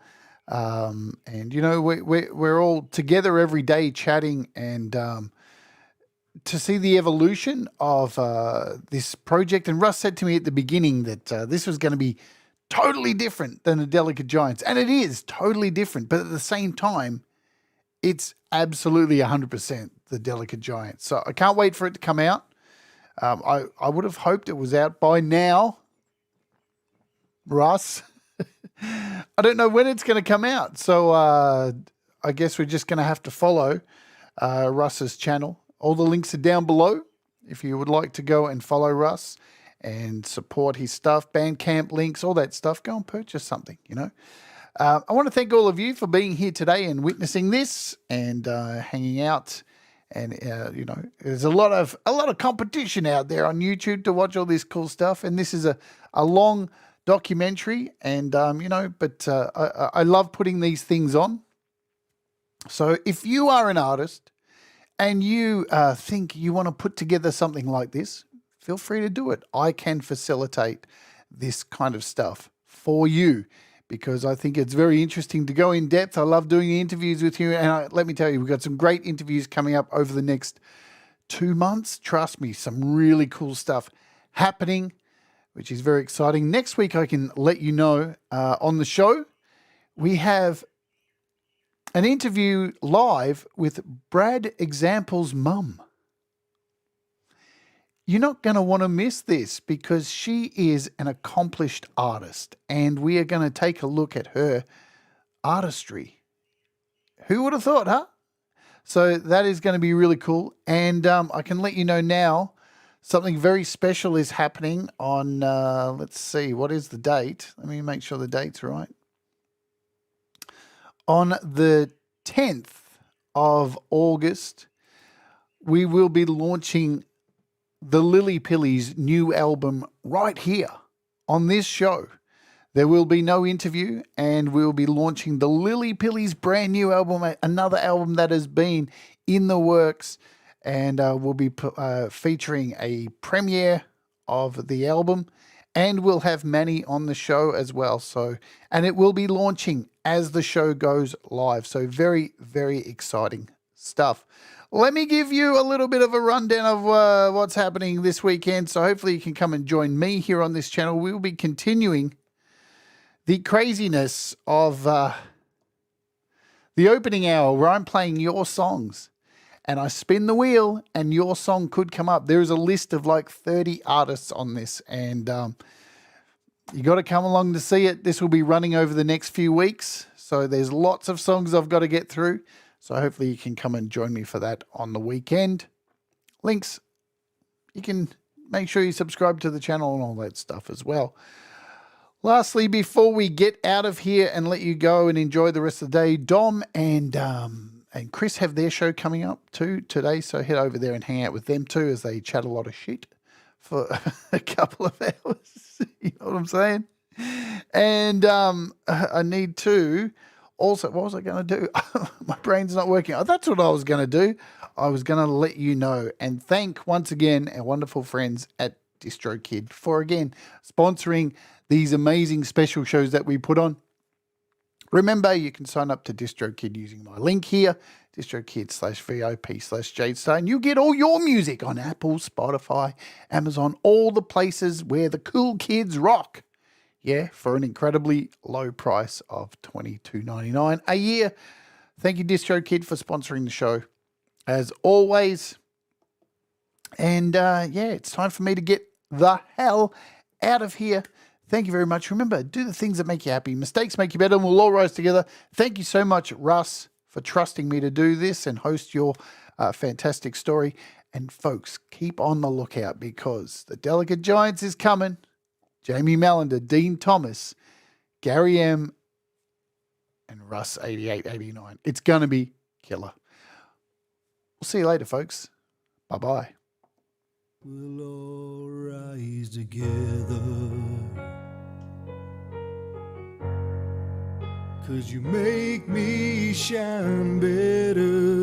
And, we're all together every day chatting, and to see the evolution of this project. And Russ said to me at the beginning that this was going to be totally different than the Delicate Giants. And it is totally different. But at the same time, it's absolutely 100% the Delicate Giants. So I can't wait for it to come out. I would have hoped it was out by now, Russ. I don't know when it's going to come out. So I guess we're just going to have to follow Russ's channel. All the links are down below if you would like to go and follow Russ and support his stuff, Bandcamp links, all that stuff. Go and purchase something, I want to thank all of you for being here today and witnessing this and hanging out. And, there's a lot of competition out there on YouTube to watch all this cool stuff. And this is a long documentary, and, but I love putting these things on. So if you are an artist and you think you want to put together something like this, feel free to do it. I can facilitate this kind of stuff for you because I think it's very interesting to go in depth. I love doing interviews with you. And let me tell you, we've got some great interviews coming up over the next 2 months. Trust me, some really cool stuff happening, which is very exciting. Next week, I can let you know on the show, we have an interview live with Brad Example's mum. You're not going to want to miss this because she is an accomplished artist, and we are going to take a look at her artistry. Who would have thought, huh? So that is going to be really cool. And I can let you know now, something very special is happening on, let's see, what is the date? Let me make sure the date's right. On the 10th of August, we will be launching the Lily Pilly's new album right here on this show. There will be no interview, and we'll be launching the Lily Pilly's brand new album, another album that has been in the works, and we'll be featuring a premiere of the album, and we'll have Manny on the show as well. So, and it will be launching as the show goes live. So very, very exciting stuff. Let me give you a little bit of a rundown of what's happening this weekend. So hopefully you can come and join me here on this channel. We will be continuing the craziness of the opening hour where I'm playing your songs. And I spin the wheel and your song could come up. There's a list of like 30 artists on this. And you got to come along to see it. This will be running over the next few weeks. So there's lots of songs I've got to get through. So hopefully you can come and join me for that on the weekend. Links, you can make sure you subscribe to the channel and all that stuff as well. Lastly, before we get out of here and let you go and enjoy the rest of the day, Dom and Chris have their show coming up too today. So head over there and hang out with them too as they chat a lot of shit for a couple of hours. You know what I'm saying? And I need to... Also, what was I going to do? My brain's not working. Oh, that's what I was going to do. I was going to let you know and thank once again our wonderful friends at DistroKid for, again, sponsoring these amazing special shows that we put on. Remember, you can sign up to DistroKid using my link here, distrokid.com/VIP/Jade Starr, and you get all your music on Apple, Spotify, Amazon, all the places where the cool kids rock. Yeah, for an incredibly low price of $22.99 a year. Thank you, DistroKid, for sponsoring the show, as always. And, yeah, it's time for me to get the hell out of here. Thank you very much. Remember, do the things that make you happy. Mistakes make you better, and we'll all rise together. Thank you so much, Russ, for trusting me to do this and host your fantastic story. And, folks, keep on the lookout because the Delicate Giants is coming. Jamie Mallender, Dean Thomas, Gary M, and Russ8889. It's going to be killer. We'll see you later, folks. Bye-bye. We'll all rise together, 'cause you make me shine better.